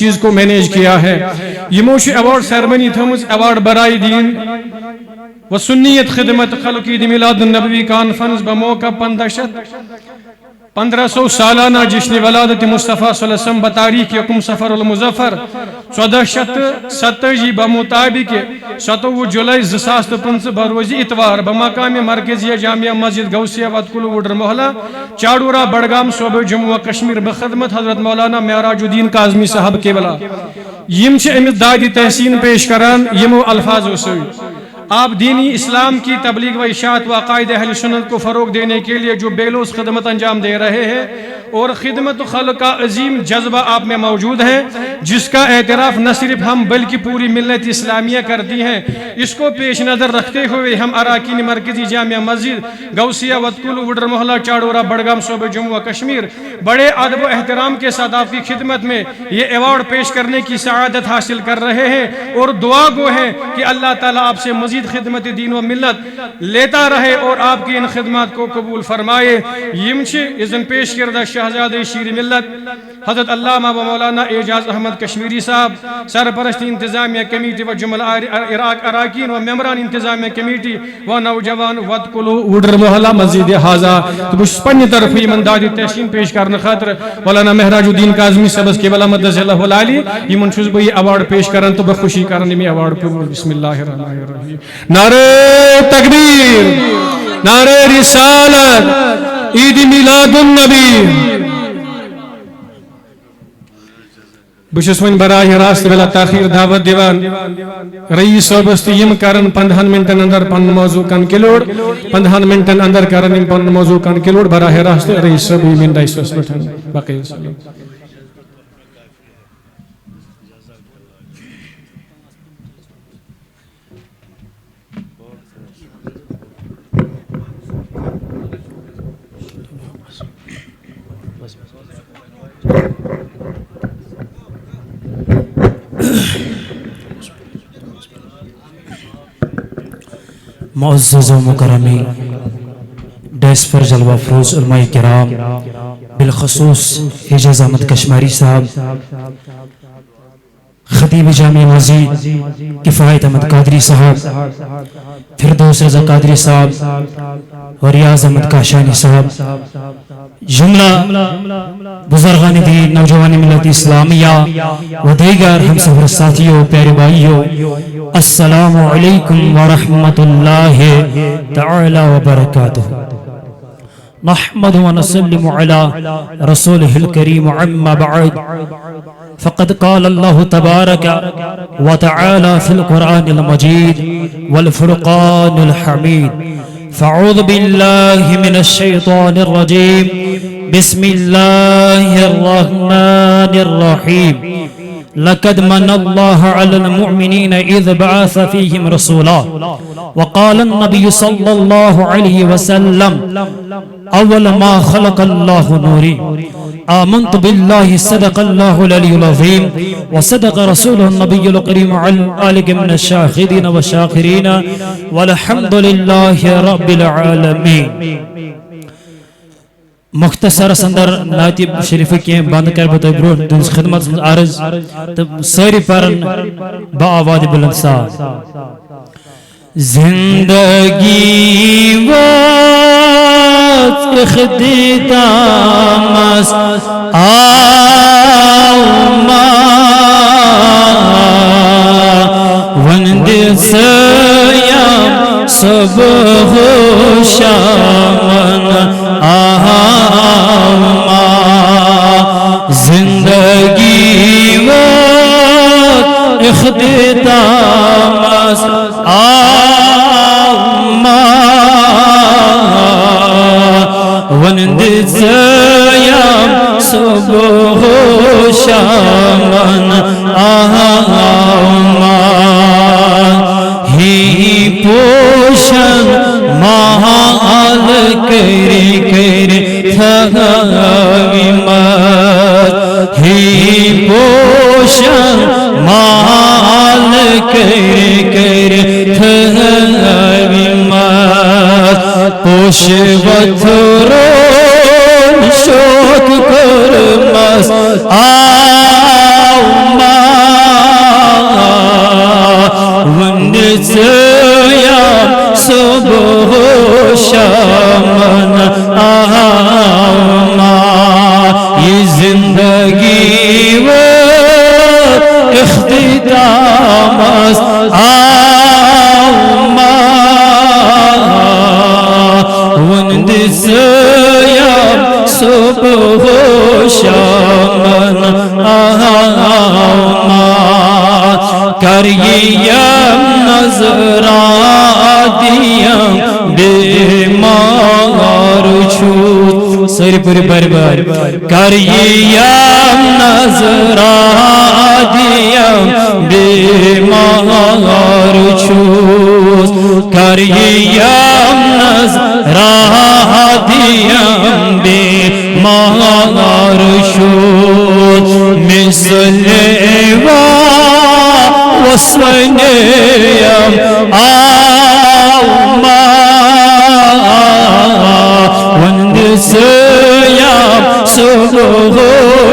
چیز کو مینیج کیا ہے. یموش ایوارڈ سیرمنی تھمز ایوارڈ برائے دین و سنیت خدمت خلق عید میلاد النبوی کانفرنس بموقع 1500 سالانہ جشن ولادت مصطفیٰ صلی اللہ علیہ وسلم بتاریخ یکم سفر المظفر 1427 بمطابق 27 جولائی 2005 بروز اتوار بمقام مرکزی جامعہ مسجد غوثیہ وتکلو وڈر محلہ چاڑورہ بڑگام صوبہ جموں و کشمیر بخدمت حضرت مولانا معراج الدین کاظمی صاحب قبلہ. یم چھ امس داد تحسین پیش کران یمو الفاظ سۭتۍ. آپ دینی اسلام کی تبلیغ و اشاعت و عقائد اہل سنت کو فروغ دینے کے لیے جو بے لوث خدمت انجام دے رہے ہیں اور خدمت خلق کا عظیم جذبہ آپ میں موجود ہے, جس کا اعتراف نہ صرف ہم بلکہ پوری ملت اسلامیہ کرتی ہیں, اس کو پیش نظر رکھتے ہوئے ہم اراکین مرکزی جامعہ مسجد غوثیہ وتکلو وڈر محلہ چاڑورہ بڑگام صوبہ جموں و کشمیر بڑے ادب و احترام کے ساتھ آپ کی خدمت میں یہ ایوارڈ پیش کرنے کی سعادت حاصل کر رہے ہیں اور دعا گو ہیں کہ اللہ تعالیٰ آپ سے مزید خدمت دین و ملت لیتا رہے اور آپ کی ان خدمات کو قبول فرمائے. یم چھ اذن پیش کردہ شہزادہ شیر ملت حضرت علامہ و مولانا اعجاز احمد کشمیری صاحب, سرپرست انتظامیہ کمیٹی و جمل اراکین و ممبران انتظامیہ کمیٹی و نوجوان وتکلو وڈر محلہ مسجد حاضہ. تو بس پنی طرف یمن داد تحسین پیش کرنے خاطر مولانا معراج الدین کاظمی صاحب قبلہ مدث اللہ العالی یمن چھس بہ یہ ایوارڈ پیش کران تو بخوشی کران یہ ایوارڈ قبول. بسم اللہ الرحمن الرحیم. نعرہ تکبیر, نعرہ رسالت, عید میلاد النبی. بشس ون براہ راست بلا تاخیر دعوت دیوان رئیس صاحبس تو یم کرن 15 منٹن اندر پن موضوع کنکلوڈ 15 منٹن اندر کرن یم پن موضوع کنکلوڈ براہ راست رئیس صاحب یمن دائس وسلم باقی وسلم. معزز و مکرمی ڈیس پر جلوہ فروز علماء کرام بالخصوص اعجاز احمد کشمیری صاحب, خطیب جامع مسجد کفایت احمد قادری صاحب, فردوس رضا قادری صاحب اور ریاض احمد کاشانی صاحب, جملہ بزرگان دین, نوجوان ملت اسلامیہ و دیگر ہم سفر ساتھیوں, پیارے بھائیوں, السلام علیکم ورحمۃ اللہ تعالی وبرکاتہ. نحمد و نسلم علی رسولہ الکریم, اما بعد فقد قال اللہ تبارک وتعالی فی القرآن المجید والفرقان الحمید. فاعوذ باللہ من الشیطان الرجیم, بسم اللہ الرحمن الرحیم. لقد من الله على المؤمنين إذ بعث فيهم رسولا وقال النبي صلى الله عليه وسلم أول ما خلق الله نوري. آمنت بالله صدق الله العلي العظيم وصدق رسوله النبي الكريم عليك من الشاهدين والشاكرين والحمد لله رب العالمين. مختصر سندر ناتب شریف کی بند کر بتا برو دنس خدمت عرض ساری پرن با آواز بلند ساتھ. زندگی وقت اختتام است آما وند سیام صبح و شام آما زندگی وقت اختتام است آما ونند سیام صبح و شام آما ہی پوشن محال کری کری تھاوی مات ہی پوشن محال کری کری تھاوی مات پوش وطرون شوک کرمس وندزیا صبح و شام آما یہ زندگی و اختتام آما وندزیا صبح و شام آما کریم نظراتیم بیمار شد سری پوری بار بار کریم نظراتیم بیمار شد کریم نظراتیم بیمار شد مثل وصنیم آما وندزیم صبح و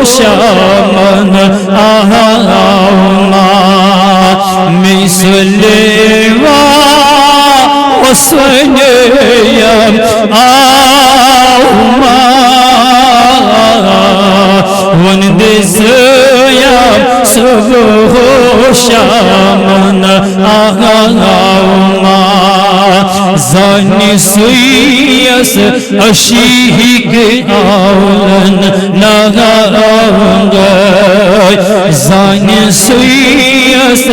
شام آما مثل وصنیم آما وندزیم صبح و شام آما زانی سویس اشیگ آولن نگاونگای زانی سویس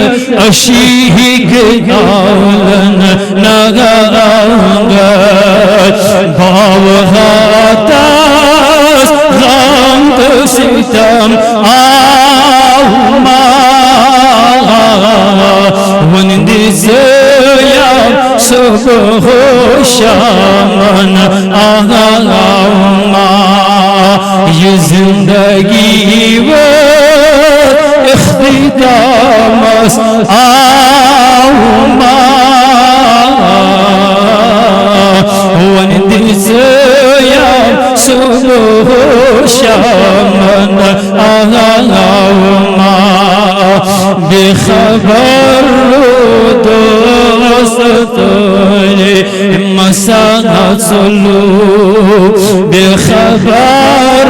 اشیگ آولن نگاونگای باوهاتاز غمد ستم آما وندزیم صبح و شام آما یہ زندگی و اختتام آما وندزیم صبح و شام آما بخبر دوستانی مساحت سلو بخبر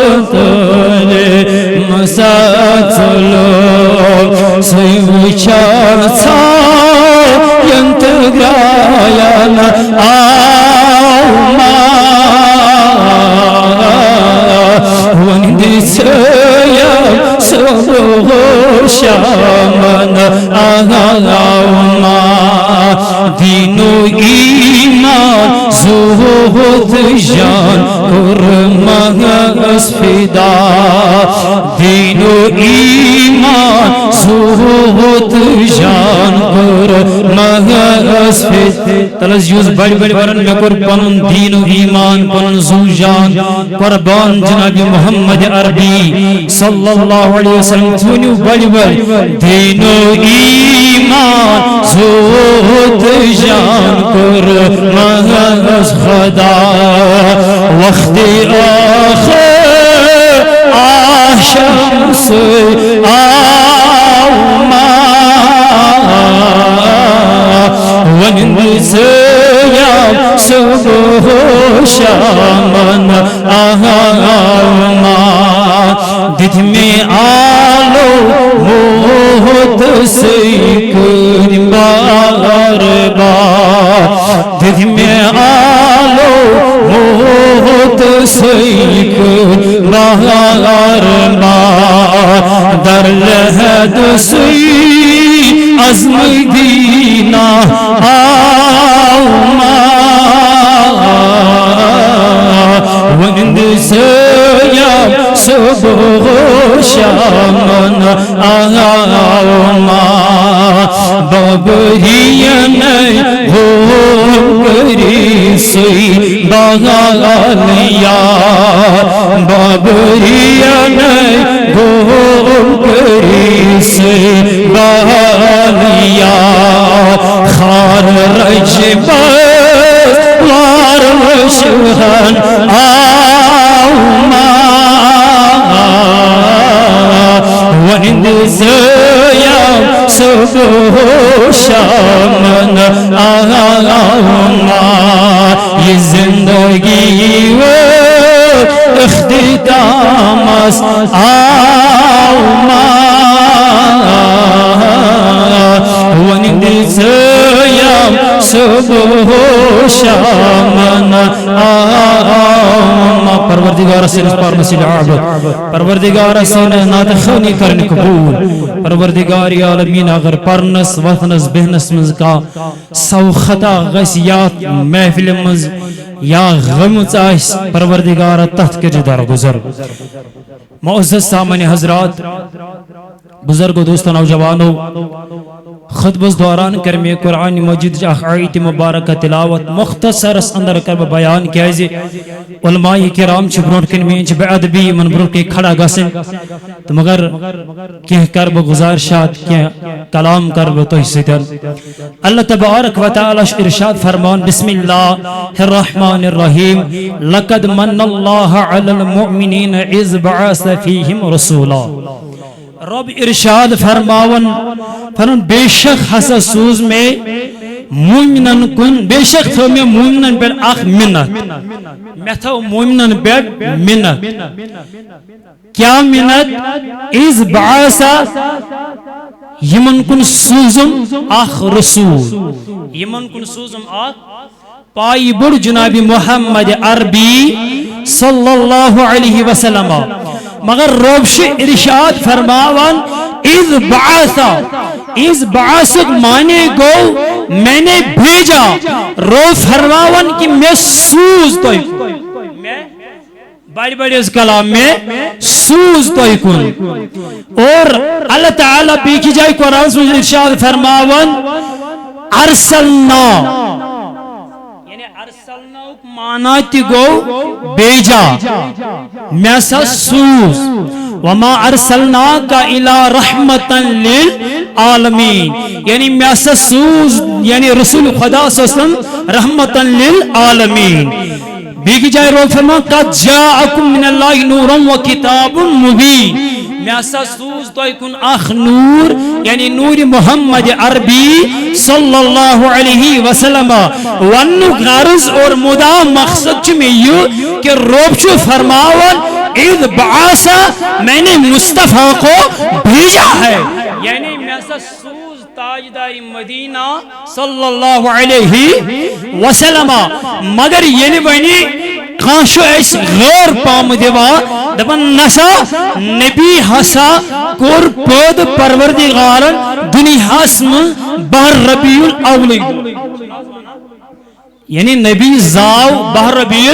دوستانی مساحت سلو سیوچار سا ینتگرایانا آما وندزیم صبح و شام آما دین و ایمان زہد جان قرمز فدا دین و ایمان زہد جان قرمز فدا تلز یوز بڑی بڑی برن میں قربان دین و ایمان پنن زو جان قربان جناب محمد عربی صلی اللہ علیہ وسلم تونیو بڑی بڑی دین و ایمان زہد جان قرمز خدا وقت آخر آشمس آما وندزیم صبح و شام آما دد میں آلو موت سیکن بار بار دد میں آلو موت سیکن بار بار در لحد سی از مدینہ آما وندزیم صبح و شام آما بابرین ہوگری سی باغالیا بابرین ہوگری سی باغالیا خار رجب وار وشہن آما زیا صبح و شام یہ زندگی و اختتام ونی دل زیا صبح و شام پروردگار سے نسپار مسیل عابد پروردگار سے نات خونی کرنے قبول پروردگار عالمین اگر پرنس وطنس بہنس منز کا سو خطا غسیات محفل منز یا غمت آئیس پروردگار تحت کے جدار گزر معزز سامن حضرات بزرگ و دوست نوجوانو خطبس دوران کرمی قرآن مجید جاہ آیت مبارکہ تلاوت مختصر اس اندر کرب بیان کیا ہے علماء کرام چھ برونٹ کنمی چھ بعدبی من برونٹ کے کھڑا گسن تو مگر کیا کرب گزارشات کیا کلام کرب تو حسیتن اللہ تبارک و تعالی ارشاد فرمان بسم اللہ الرحمن الرحیم لقد من اللہ علی المؤمنین اذ بعث فیہم رسولا رب ارشاد فرماون بے شک حسا سوز میں مومنن کن بے شک تھو میں مومنن پر اخ منت میں تھو مومنن پر منت کیا منت از بعثا یمن کن سوزم اخ رسول یمن کن سوزم اخ پائی بڑ جناب محمد عربی صلی اللہ علیہ وسلم مگر روبش ارشاد فرماون اذ بعثت مانے گو میں نے بھیجا رو فرماون کہ میں سوز تو میں بڑی بڑی اس کلام میں سوز تو اور اللہ تعالیٰ بھی کی جائے قرآن سے ارشاد فرماون ارسلنا ماناتی گو بیجا میں سا سوز وما ارسلناک الى رحمتا للعالمین یعنی میں سا سوز یعنی رسول خدا صلی اللہ علیہ وسلم رحمتا للعالمین بیگی جائے رو فرما قد جاءکم من اللہ نورا و کتاب مبین میں سا سوز تو کن اخ نور یعنی نور محمد عربی صلی اللہ علیہ وسلم ونو غرض اور مدا مقصد چمی یو کہ روبچو فرماون اذ بعثا میں نے مصطفیٰ کو بھیجا ہے یعنی میں سا سوز تاجدار مدینہ صلی اللہ علیہ وسلم مگر یعنی بینی کانشو ایس غیر پام دیوا دبن نسا نبی حسا کور پود پروردگارن دنیا حسن بہر ربیع الاولی یعنی نبی زاو بہر ربیع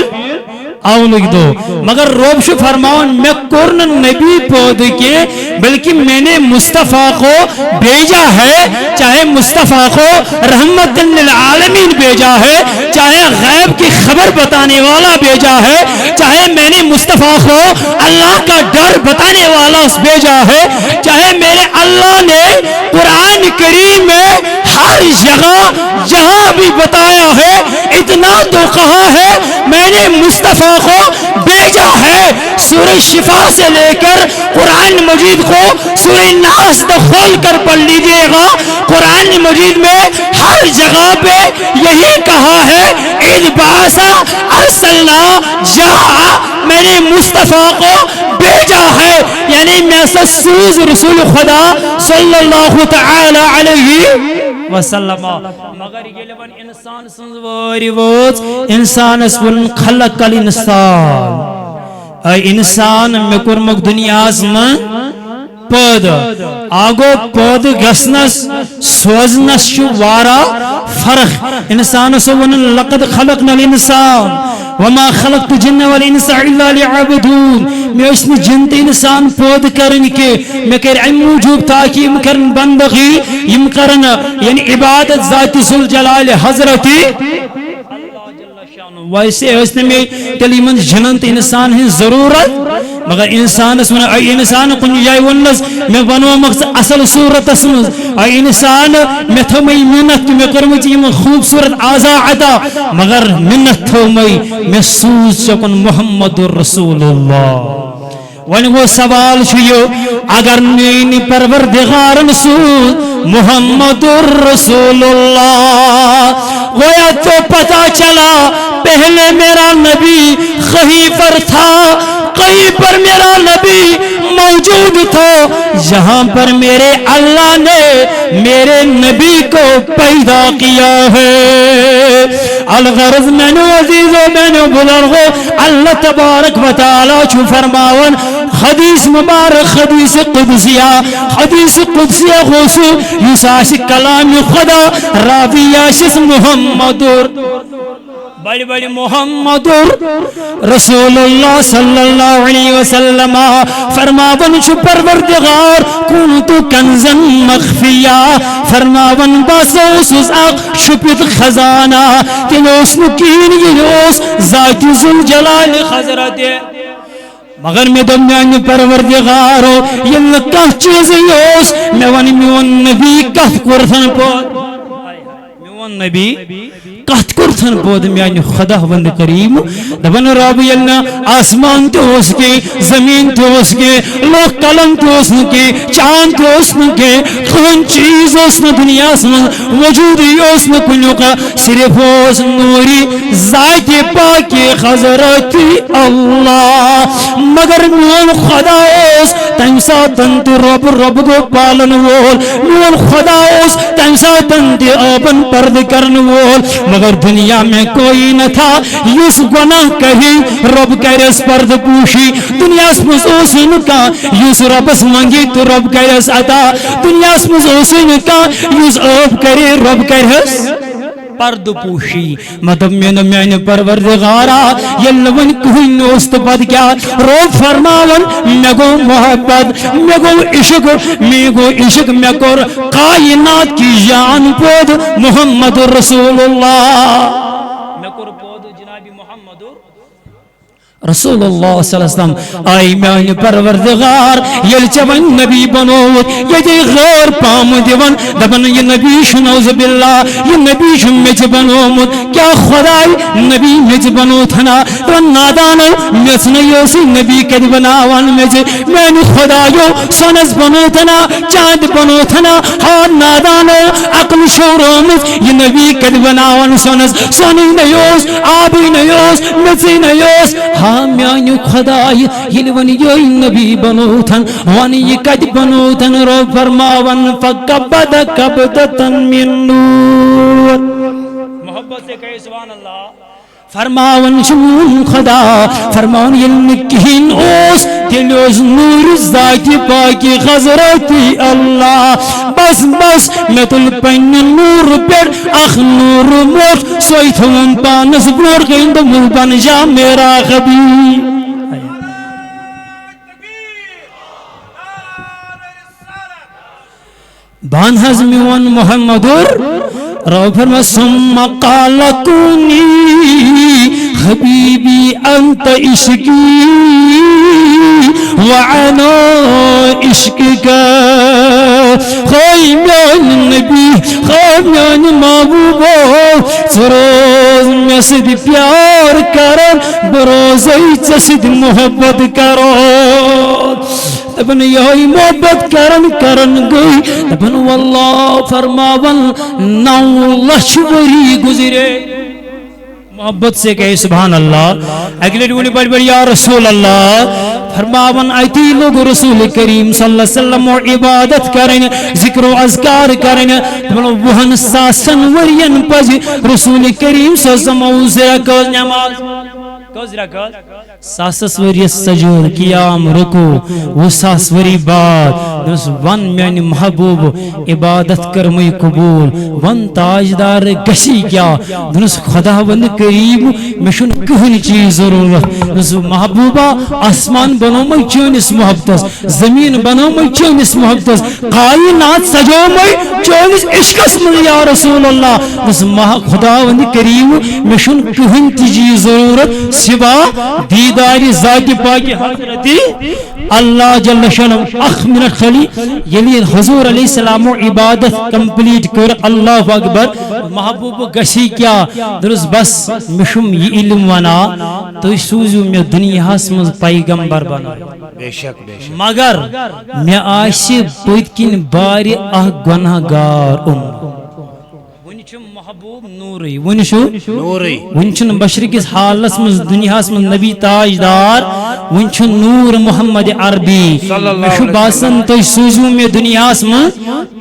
اولگ دو مگر روب شو فرماؤن میں کرن نبی پود کے بلکہ میں نے مصطفیٰ کو بھیجا ہے چاہے مصطفیٰ کو رحمت للعالمین بھیجا ہے چاہے غیب کی خبر بتانے والا بھیجا ہے چاہے میں نے مصطفیٰ کو اللہ کا ڈر بتانے والا بھیجا ہے چاہے میرے اللہ نے قرآن کریم میں ہر جگہ جہاں بھی بتایا ہے اتنا تو کہا ہے میں نے مصطفیٰ کو بھیجا ہے سورہ شفا سے لے کر قرآن مجید کو سورہ ناس کھول کر پڑھ لیجئے گا قرآن مجید میں ہر جگہ پہ یہی کہا ہے اذ بعثا ارسلنا جاء میں نے مصطفیٰ کو بھیجا ہے یعنی میں سوز رسول خدا صلی اللہ تعالی علیہ وسلم مگر یہ لبن انسان سنزواری ووز انسان اسون خلق الانسان اے انسان میں کرمک دنیا من پود آگو پود گسنس سوزنس شو وارا فرق انسان سون لقد خلقنا الانسان وما خلقت جن والانس الا ليعبدون میں اس نے جنت انسان پود کرن کے میں کہہ رہا موجود تاکہ یم کرن بندگی یم کرن یعنی عبادت ذات ذوالجلال حضرتی ویسے اس نے میں کلمن جنت انسان ہے ضرورت مگر انسان اس میں اے انسان کن جائے ونس میں بنو مقصد اصل صورت اسمز اے انسان میں تھمی منت میں کرمچی میں خوبصورت آزا عطا مگر منت تھمی میں سوز چکن محمد رسول اللہ ون وہ سوال اگر میری پروردگارن سوز محمد الرسول اللہ گویا تو پتا چلا پہلے میرا نبی کہیں پر تھا کہیں پر میرا نبی موجود تھا جہاں پر میرے اللہ نے میرے نبی کو پیدا کیا ہے الغرض میں نے عزیزو میں نے بزرگو اللہ تبارک و تعالی چھو فرماون حدیث مبارک حدیث قدسیہ غوثو یساس کلام خدا راویاشس محمد بڑی بڑی محمد رسول اللہ صلی اللہ علیہ وسلم فرماون چھ پروردگار کنتو کنزن مخفیہ فرماون باسوس اق شپت خزانہ تنوس نکین ینوس ذات ذوالجلال حضرت مگر میں دمیان پروردگارو یہ کہہ چیز یوس میں ونی میون نبی کہہ کرتن پود میون نبی کہت کرتن بود میان خدا وند کریم دبن رب یلنا آسمان تو اس کے زمین تو اس کے لوگ قلم تو اس کے چاند تو اس کے کون چیز اس نے دنیا میں وجود اس نے کنیوں کا صرف اس نوری ذات پاک حضرت اللہ مگر میون خدا اس تمسا تنت رب کو پالن وول میون خدا اس تمسا تنت آبن پرد کرن وول مگر دنیا میں کوئی نہ تھا یس گناہ کہیں رب کرس پرد پوشی دنیا اس کا یس ربس منگی تو رب کرس عطا دنیا اس کا یس اب کرے رب کرس پرد پوشی مدب میں پروردگارا یلون کوئی نوست پد کیا روب فرماون میں گو محبت میں گو عشق میں کور کائنات کی جان پود محمد رسول اللہ میں کور پود جناب محمد رسول اللہ صلی اللہ علیہ وسلم آئی میان پروردگار یل چون نبی بنوت یہ غیر پام دیون دبن یہ نبی شنوز باللہ یہ نبی شمج بنومت کیا خدای نبی مج بنوتنا دبن نادانو میسنیوسی نبی کد بناوان مج میں خدایو سنز بنوتنا چاند بنوتنا ہاں نادانو عقل شورومت یہ نبی کد بناوان سنی نیوز آبی نیوز مزی نیوز میانو خدای یل ونی یہ نبی بنوتن ونی یہ کد بنوتن رو فرماون فقبد قبضتن من نور محبت سے کہے سبحان اللہ فرماون شمون خدا فرماون یلنکہین اوس تلیوز نور ذات پاکی حضرتی اللہ بس میں تل پین نور پر اخ نور موت سویتھون پانس بور گئند مل بن جا میرا خبیر بان حزمیون محمدور رو فرما ثم قال کونی حبیبی انت عشقی وعنا عشقکا خواہی میان نبی خواہی میان محبوبو سروز میں سید پیار کرن بروزی چسید محبت کرن دبن یہی محبت کرن گئی دبن واللہ فرماون 9 لچھ وری گزرے محبت سے کہے سبحان اللہ اگلے ڈونی بڑی بڑی یا رسول اللہ فرماون آئیتی لوگ رسول کریم صلی اللہ علیہ وسلم اور عبادت کریں ذکر و اذکار کریں وہن ساسن ورین پج رسول کریم صلی اللہ علیہ وسلم زرکت نماز ساسس وری سجور قیام رکو وہ ساس وری بعد ون میان محبوب عبادت کرمئی قبول ون تاجدار گشی کیا دنس خدا ون کریم مشن کہن چیز ضرورت محبوبہ آسمان بنو میں چونس محبت زمین بنو میں چونس محبت کائنات سجو میں چونس عشقس من یا رسول اللہ خدا ون کریم مشن کہن چیز ضرورت سوا دیداری ذات پاک حضرتی اللہ جل شانہ اخ منٹ خلی یلی حضور علیہ السلام عبادت کمپلیٹ کر اللہ اکبر محبوب گسی کیا درست بس مشم یہ علم ونا تو سوزو میں دنیا من پیغمبر بنا بے شک بے شک مگر میں آسی پت کن بار گناہ گار ونچم محبوب نوری ونچن بشرکس حالس من دنیا من نبی تاجدار ونچن نور محمد عربی مشو باسن تو سوزو میں دنیا من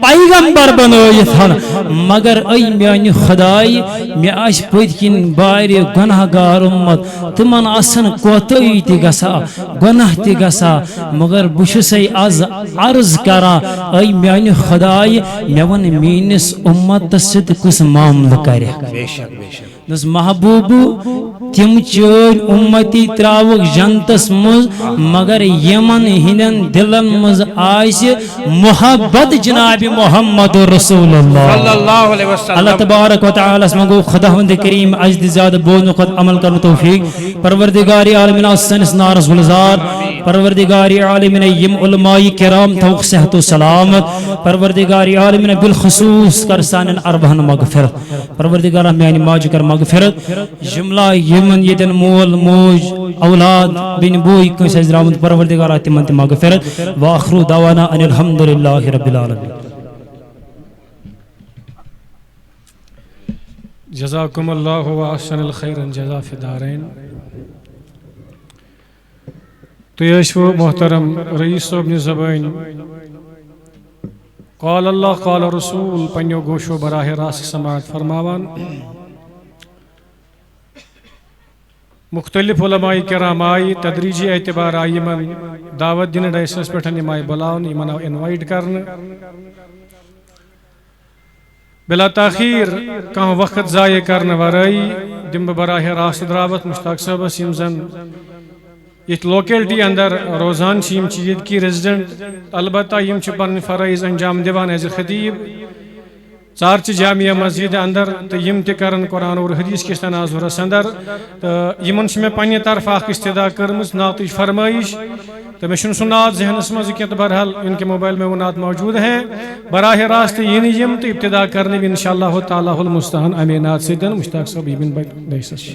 پیغمبر بنویت ہن مگر ای میانی خدای میں آش پوید کن باری گناہ گار امت تمن آسن کوتوی تی گسا گناہ تی گسا مگر بشو سی از عرض کرا ای میانی خدای میون مینس امت تسد کس معامل کرے بے شک بے شک نس محبوب تم چون امتی تراوک جنتس مز مگر یمن ہندن دلن مز آئیس محبت جناب محمد رسول اللہ صلی اللہ علیہ وسلم اللہ تبارک و تعالی اسمگو خداوند کریم اجد زیاد بولن قد عمل کرن توفیق پروردگاری عالمین آسنس نارس گلزار پروردگاری عالمین یم علماء کرام توق صحت و سلامت پروردگاری عالمین بالخصوص کرسان اربہن مغفرت پروردگار میانی ماج کر مغفرت جملہ یمن یدن مول موج اولاد بن بوئی کنس ازرامت پروردگار آتمنت مغفرت وآخر دعوانا ان الحمدللہ رب العالمین جزاکم اللہ و احسن الخیر جزا فی دارین تو یشو محترم رئیس صاحب نے زبان قال اللہ قال رسول پنیو گوشو براہ راست سماعت فرماوان مختلف علماء کرام آئی تدریجی اعتبار آئی من دعوت دن ڈائسس پیٹھن یمائی بلاؤن یمن انوائٹ کرن بلا تاخیر کہاں وقت ضائع کرنے ورائی دم براہ راست دعوت مشتاق صاحب یم زن یہ لوکیلٹی اندر روزان یم چیز کی ریزیڈنٹ البتہ یم پن فرائض انجام دیوان ایز خطیب چارچ جامعہ مسجد اندر تو یم تران قرآن اور حدیث کس تناظرس اندر تو یمن میں پنہ طرف اخ استدا کرمز نعتچ فرمائش تو میں سہ نعت ذہنس مز کی بہرحال ان کے موبائل میں وہ نعت موجود ہیں براہ راست یم تو ابتدا کرنے بھی انشاءاللہ تعالی المستعان امی نعت سیدن مشتاق صاحب ابن بیسس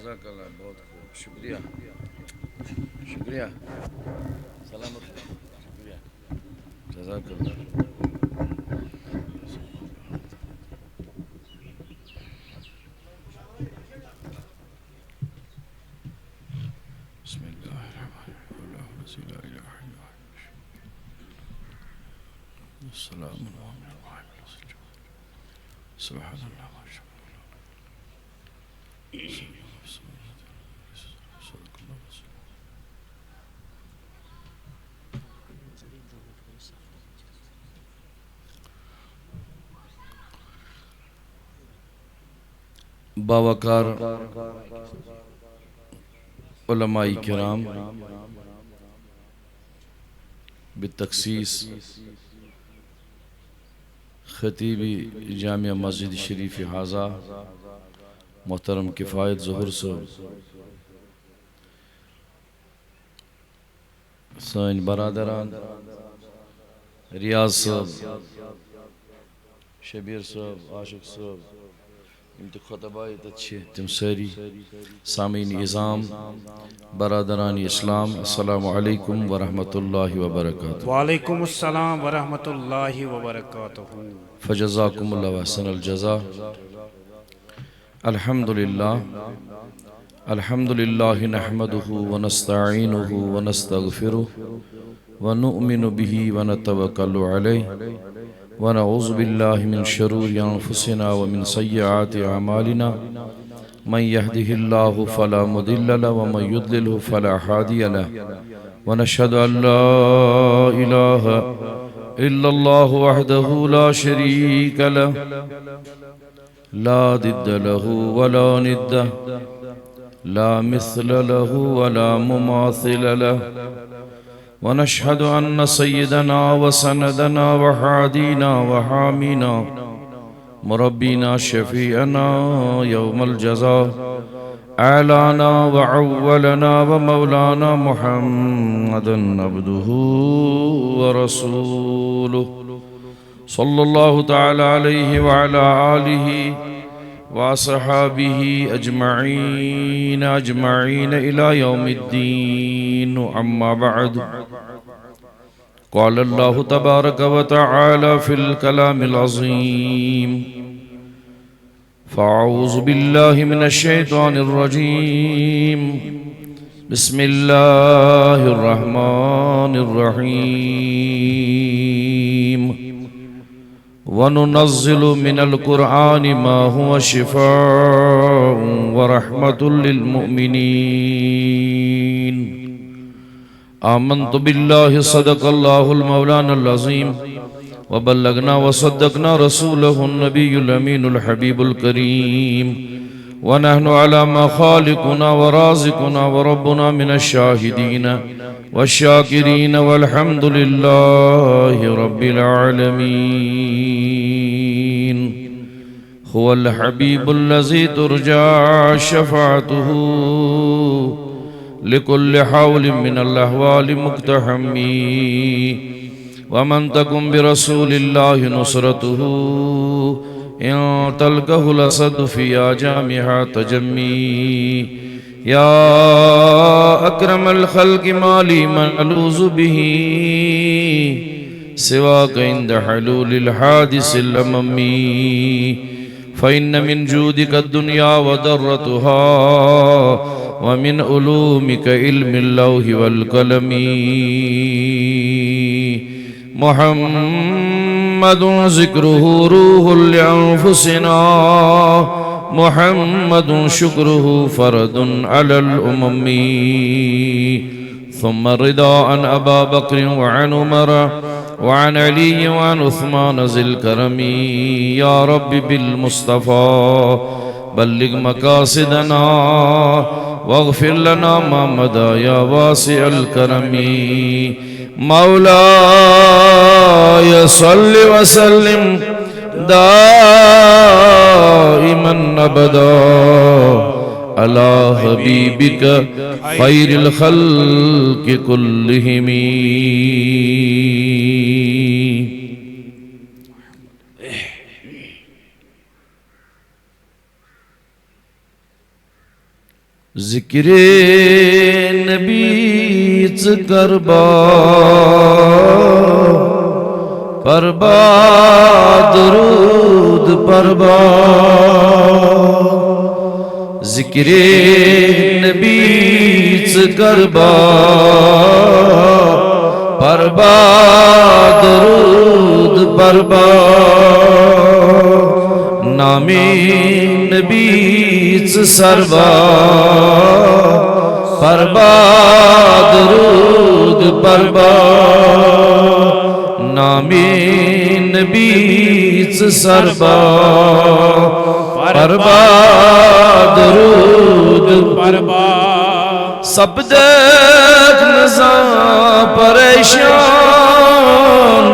جزاک اللہ بہت خوب شکریہ شکریہ سلامت شکریہ جزاک اللہ بسم اللہ الرحمن الرحیم لا الہ الا اللہ السلام علیکم سبحان اللہ باوقار علماء کرام بالتخصیص خطیب جامعہ مسجد شریف حاضہ محترم کفایت ظہر صاحب سن برادران ریاض صاحب شبیر صاحب عاشق صاحب خطبائی تم ساری سامعین اعظام برادران اسلام السلام علیکم ورحمۃ اللہ وبرکاتہ وعلیکم السلام ورحمۃ اللہ وبرکاتہ فجزاکم اللہ احسن الجزا الحمدللہ نحمده ونستعینه ونستغفره ونؤمن به ونتوکل علیہ ونعوذ باللہ من شرور انفسنا ومن سیئات اعمالنا من يهده الله فلا مضل له ومن يضلل فلا هادي له ونشهد ان لا اله الا الله وحده لا شريك له لا ضد له ولا ند لا مثل له ولا مماثل له ونشهد أن سيدنا وسندنا وحادينا وحامينا مربينا شفيعنا يوم الجزاء أعلانا وعولنا ومولانا محمدا عبده ورسوله صلى الله تعالى عليه وعلى آله وصحابه أجمعين إلى يوم الدين. أما بعد، قال الله تبارك وتعالى في الكلام العظيم: فأعوذ بالله من الشيطان الرجيم، بسم الله الرحمن الرحيم. وننزل من القرآن ما هو شفاء ورحمة للمؤمنين. آمنت بالله صدق الله المولانا العظيم وبلغنا وصدقنا رسوله النبي الأمين الحبيب الكريم، ونحن على ما خالقنا ورازقنا وربنا من الشاهدين والشاكرين، والحمد لله رب العالمين. هو الحبيب الذي ترجى شفاعته لكل حول من الأحوال مقتحمي، ومن تكن برسول الله نصرته إن تلقه الأسد في جامها تجمي. يا أكرم الخلق ما لي من ألوذ به سواك عند حلول الحادث الأممي، فإن من جودك الدنيا وضرتها، ومن علومك علم اللوح والقلم. محمد ذكره روح لأنفسنا، محمد شكره فرد على الأمم. ثم الرضا عن أبا بكر وعن عمر وعن علي وعن عثمان ذي الكرم. يا رب بالمصطفى بلغ مقاصدنا واغفر لنا ما مضى يا واسع الكرم. مولاي صل وسلم دائما أبدا على حبيبك خير الخلق كلهم. ذکر نبی کربا پربا درود پربا، ذکر نبی کربا پربا درود پربا، نام نبی سربا پربا درود پربا، نام نبی سربا پربا درود پربا. سب دیکھ نظام پریشان،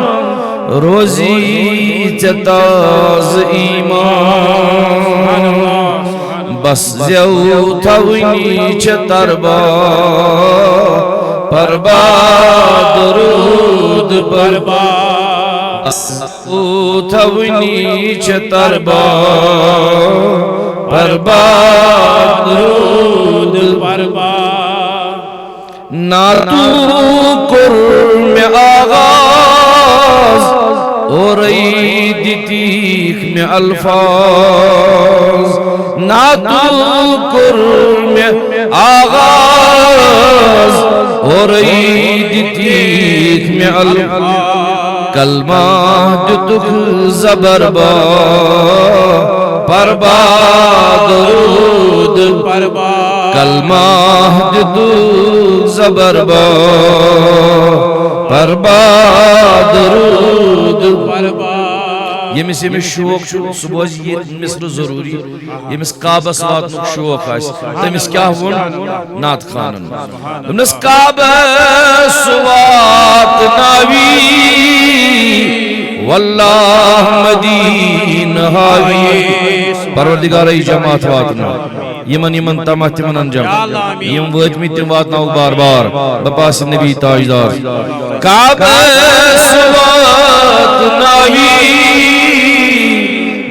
روزی چتاز ایمان، بس زیو تھونی چتربا پربا درود پربا، زیو تھونی چتربا پربا درود پربا. نہ تو کرم آغاز اور عید تیخ میں الفاظ، نہ تو کرم آغاز اور عید تیخ میں الفاظ، کلمہ جو تک زبربا پربا درود پربا، کلمہ جو تک زبربا پربا درود پربا. یمس شوق صبح یہ مصر ضروری یمس کعبس واتنک شوق تمس کیا ون نعت خانن دمس کعبس واتناوی واللہ مدین ہاوی پروردگار جماعت واتنا یمن تمہ تمن انجام یم واتمی تم واتناو بار بار بپاس نبی تاجدار کعبس واتناوی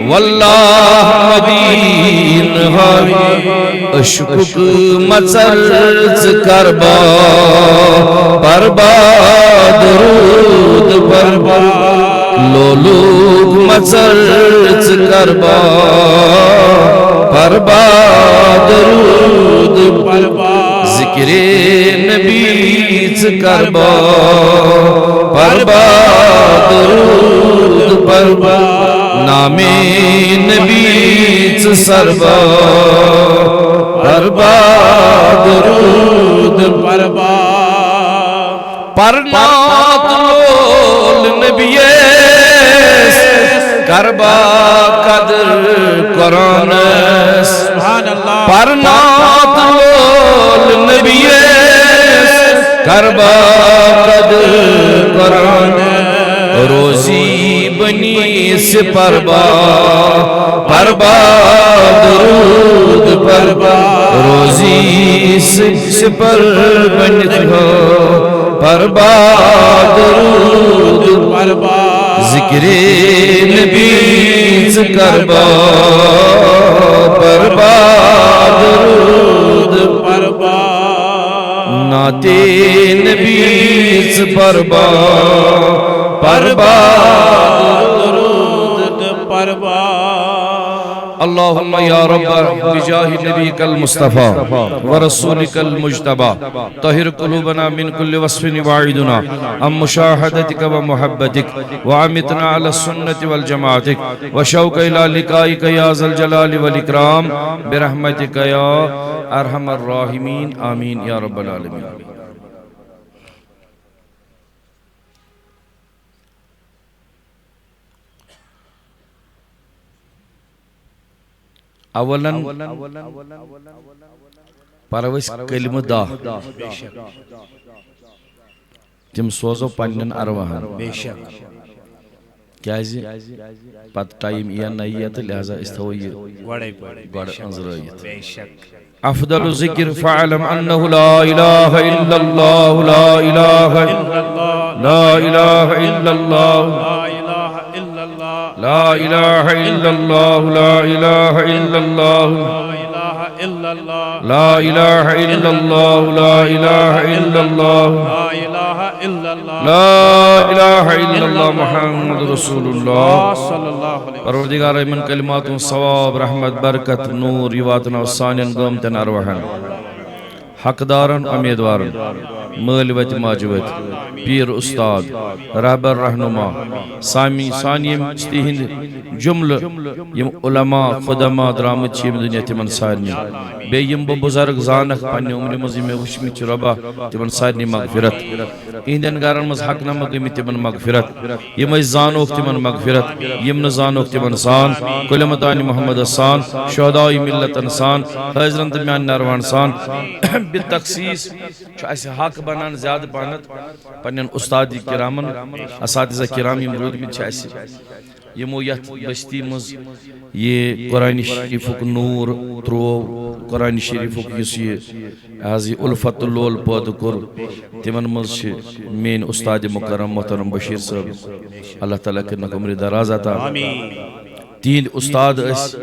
واللہ مدین ہاوی اشکک مچرچ کربا پربا درود پربا لولوک مچرچ کربا پربا درود پربا ذکر نبیچ کربا پربا درود پربا نام نبیچ سربا پربا درود پربا پرنات لول نبیس کربا قدر قرآنس پرنات لول نبیس کربا قدر قرآنس روزی بنی سے پربا پربا درود پربا روزی سے پر بنت ہو پربا درود پربا ذکر نبی کربا پربا درود پربا نعت نبی پربا پربا درود پربا اللهم يا رب بجاه نبيك المصطفى ورسولك المجتبى طهر قلوبنا من كل وصف يبعدنا عن مشاهدتك ومحبتك وعمتنا على السنة والجماعتك وشوق إلى لقائك يا ذا الجلال والإكرام برحمتك يا أرحم الراحمين آمين يا رب العالمين. اولاً پروس کلمہ دا تم سوزو پنن ارواحن کیازِ پت ٹائم یا نیت لہذا استوی گوڑ انزرائیت افضل ذکر فعلم انه لا الہ الا اللہ لا الہ الا اللہ لا الہ الا اللہ لا الہ الا اللہ لا الہ الا اللہ لا الہ الا اللہ لا الہ الا اللہ لا الہ الا اللہ محمد رسول اللہ. پروردگار من کلمات ثواب رحمت برکت نور یواتنا سانین گومتن ارواحن حقدارن امیدوارن مالوت ماجوت پیر استاد رہبر رہنما سانیم تہند جملہ یم علماء خدماء درامت چھ دنیا تمن سارنی بیم بزرگ زانک پنہ عمر مز میں وچمت ربا تمن سارنی مغفرت اہندن گرن مز حق نمہ گمت تمن مغفرت یم زانوک تمن مغفرت یم نہ زانوک تمن سان کلمتان محمد سان شہداء ملت انسان حضرت میان نروان سان بالتخصیص اس حق بنان زیادہ پانت پنن استاد کرامن اساتذہ کرام یم رود میں چھ یمو یت بستی مز یہ قرآن شریفک نور ترو قرآن شریفک یس یہ حاضی الفت اللول پود کر تمن مز مین استاد مکرم محترم بشیر صاحب اللہ تعالیٰ کرنا عمر دراز عطا تین استاد اس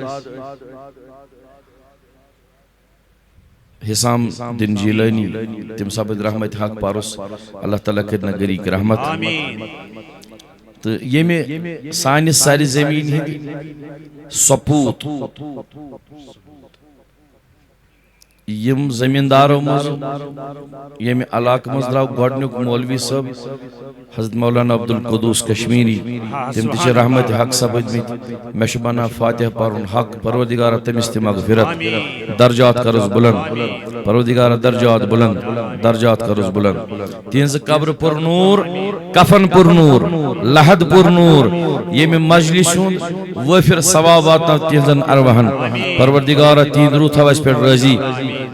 حسام دن جیلانی تم سابد رحمت حق پارس اللہ تعالیٰ کرنا گریک رحمت تو یہ میں سانی ساری زمین ہی سپوت یم زمینداروں مز یم علاقہ مز درو گۄڈنیُک مولوی صٲب حضرت مولانا عبدالقدوس کشمیری تم تہ رحمت حق سپدمت مے چھ بنان فاتحہ پرن حق پروردگارہ تمس تہ مغفرت درجات کرس بلند پروردگارہ درجات بلند درجات کرس بلند تہذ قبر پر نور کفن پر نور لحد پر نور یم مجلس ہند وافر ثوابات تہذن ارواحن پروردگارہ تہند روح تھو اس پہ راضی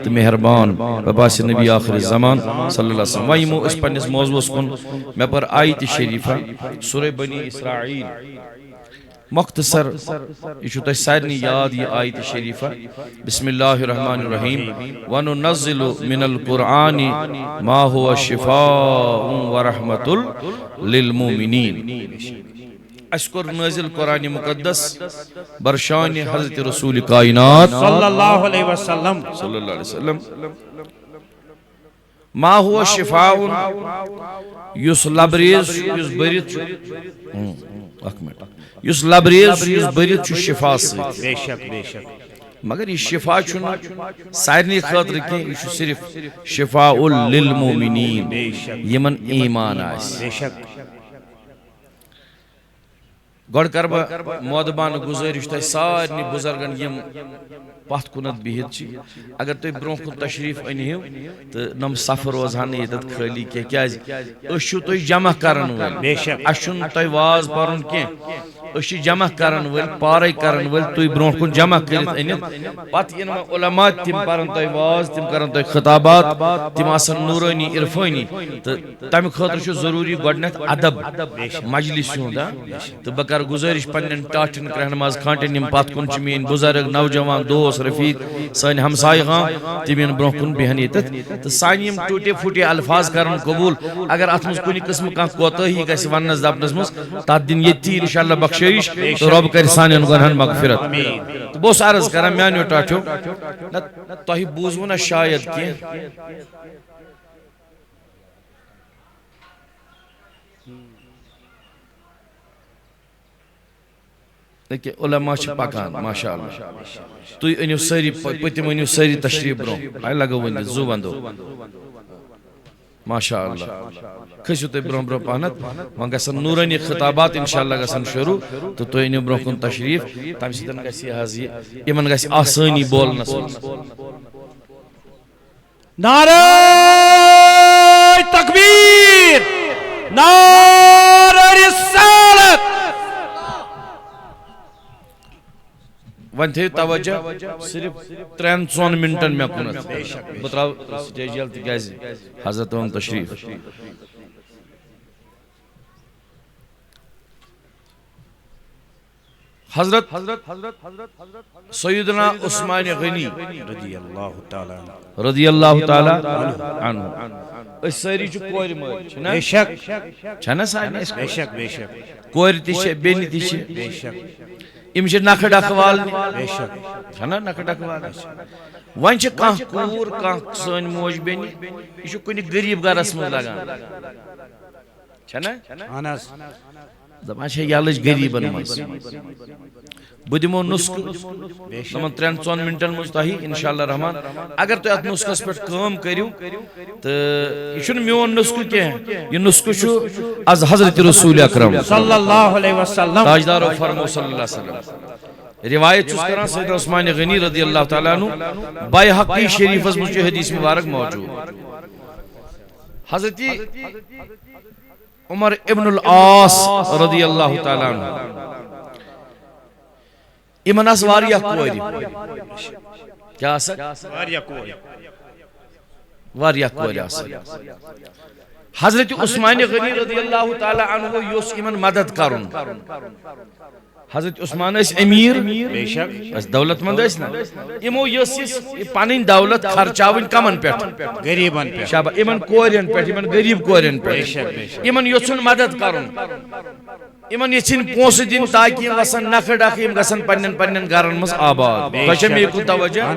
تو مہربان بباس نبی آخر الزمان صلی اللہ علیہ وسلم ویمو اس پنس موضوع کن میں پر آیت شریفہ سورہ بنی اسرائیل مختصر یہ تہ سارنی یاد یہ آیت شریفہ بسم اللہ الرحمن الرحیم وَنُنَزِّلُ مِنَ الْقُرْآنِ مَا هُوَ شِفَاءٌ وَرَحْمَةٌ لِلْمُؤْمِنِينَ اشکر نازل قرآن مقدس برشان حضرت رسول کائنات صلی اللہ علیہ وسلم ما هو شفاء یس لبریز یس برت یس لبریز یس برت شفا بے شک بے شک مگر یہ شفا چھنا سارنی خاطر کی یہ صرف شفاء للمؤمنین یمن ایمان آس بے شک گوڑ کر با مودبان گزارش تہ سارنی بزرگن یم پتھ کنت بہت چھ اگر تھی برو کن تشریف انہو تو نم صف روزان یتت خالی کی کیاز اشو تھی جمع کرن ول بے شک اشن تھی واز پرن کی اسی جمع کرن ول پارے کرن ول تھی برو کن جمع کرت انت پت ان علماء تم پرن تھی واز تم کرن تھی خطابات تم آسن نورانی عرفانی تو تمہ خاطر چھ ضروری گۄڈنیتھ ادب مجلس ہند تو بہ کر گزارش پنن ٹاٹن رہنماز کھانٹن یم پت کن چھ مین بزرگ نوجوان دوست رفیق سن ہمسائے گام تمین برو کن بہن یتت تو سان یم ٹوٹے پھوٹے الفاظ کرن قبول اگر ات مز کن قسم کان کوتاہی گژھِ وننس دپنس مز تات دن یتی انشاءاللہ بخشش تو رب کر سانن گنہن مغفرت تو بہس عرض کران میانیو ٹاٹھو تہ بوزو نا شاید کی کہ علماء چھ پکان ماشاءاللہ تھی انیو ساری پتم انیو ساری تشریف برو آئی لگو ونی زو بندو ماشاءاللہ کھسو تھی برو برو پہنت وہاں گسن نورانی خطابات انشاءاللہ گسن شروع تو تھی انیو برو کن تشریف تم سیدن گسی حاضی ایمن گسی آسانی بولنا سن نعرہ تکبیر نعرہ رسالت ون تھے توجہ صرف 3-4 منٹن میں کنت بتراو سٹیج جلتی کیازی حضرت ہم تشریف حضرت سیدنا عثمان غنی رضی اللہ تعالی عنہ اس ساری چھ کور مر بے شک چھنا سارے بے شک بے شک کور تہ چھ بینی تہ چھ بے شک یم چھ نکھ ڈکوال بے شک چھنا نکھ ڈکوال ون چھ کان کور کان سن موج بینی یہ چھ کنی غریب گرس مز لگان چھنا انس دپان چھ یالج غریبن مز بہ دمو نسخہ نمن 3-4 منٹن مز تہی انشاءاللہ رحمان اگر تھی ات نسخس پہ کام کرو تو یہ میون نسخہ کی یہ نسخہ چھ از حضرت رسول اکرم صلی اللہ علیہ وسلم تاجدار فرمو صلی اللہ علیہ وسلم روایت چھ کران سیدنا عثمان غنی رضی اللہ تعالی عنہ بیہقی شریف از مجھ حدیث مبارک موجود حضرت عمر ابن العاص رضی اللہ تعالی عنہ ایمن اس واریہ کوری کیا آسا واریہ کوری آسا حضرت عثمان غنی رضی اللہ تعالی عنہ یوس ایمن مدد کرن حضرت عثمان اس امیر بے شک اس دولت مند اس نا ایمو یوس پانین دولت خرچاون کمن پیٹھ غریبن پہ شابہ ایمن کورین پیٹھ ایمن غریب کورین بے پیٹھ شک بے شک ایمن یوسن مدد کرن ایمن یچن پونس دین تاکہ یم گسن نکھ ڈکھ یم گسن پنن پنن گرن مز آباد کشم یہ کو توجہ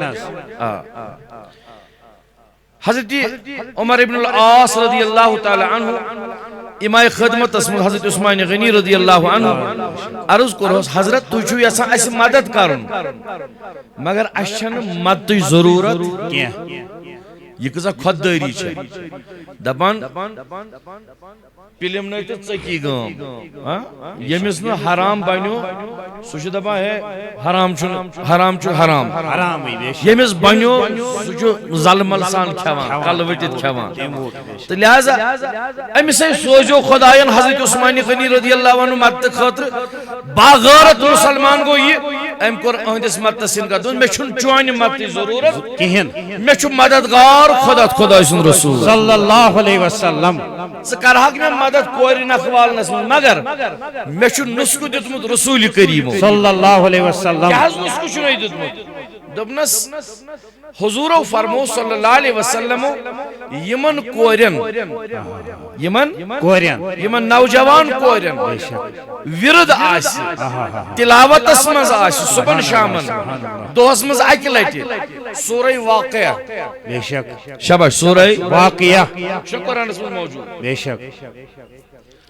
حضرت عمر ابن العاص رضی اللہ تعالی عنہ امائے خدمت اسم حضرت عثمان غنی رضی اللہ عنہ عرض کرو حضرت تو چھو یسا اس مدد کرن مگر اشن مدد ضرورت کیا یہ کسا خودداری چھے دبان پلم نیت چکی گام یمس نو حرام بنیو سوچ دبا ہے حرام چھو حرام حرام ہی بیش یمس بنیو سوچ ظلم سان کھوان کل وٹت کھوان تو لہذا امس سوزو خداین حضرت عثمان غنی رضی اللہ عنہ مدد خاطر باغارت مسلمان گو یہ ام کور اہندس مدد سن کا دون میں چھن چوانی مدد ضرورت کہن میں چھو مددگار خدا سن رسول صلی اللہ علیہ وسلم سکرہاک میں مدد کوری نخوال نسل مگر میں چھو نسکو دیتمت رسول کریم صلی اللہ علیہ وسلم کیا حض نسکو چھو نہیں دیتمت دبنس حضور فرمو صلی اللہ علیہ وسلم یمن کورین یمن نوجوان کورین ورد آسی تلاوت اسمز آسی صبح شامن دوہس مز اکی لٹی سورہ واقعہ بے شک شبش سورہ واقعہ شکران اسمز موجود بے شک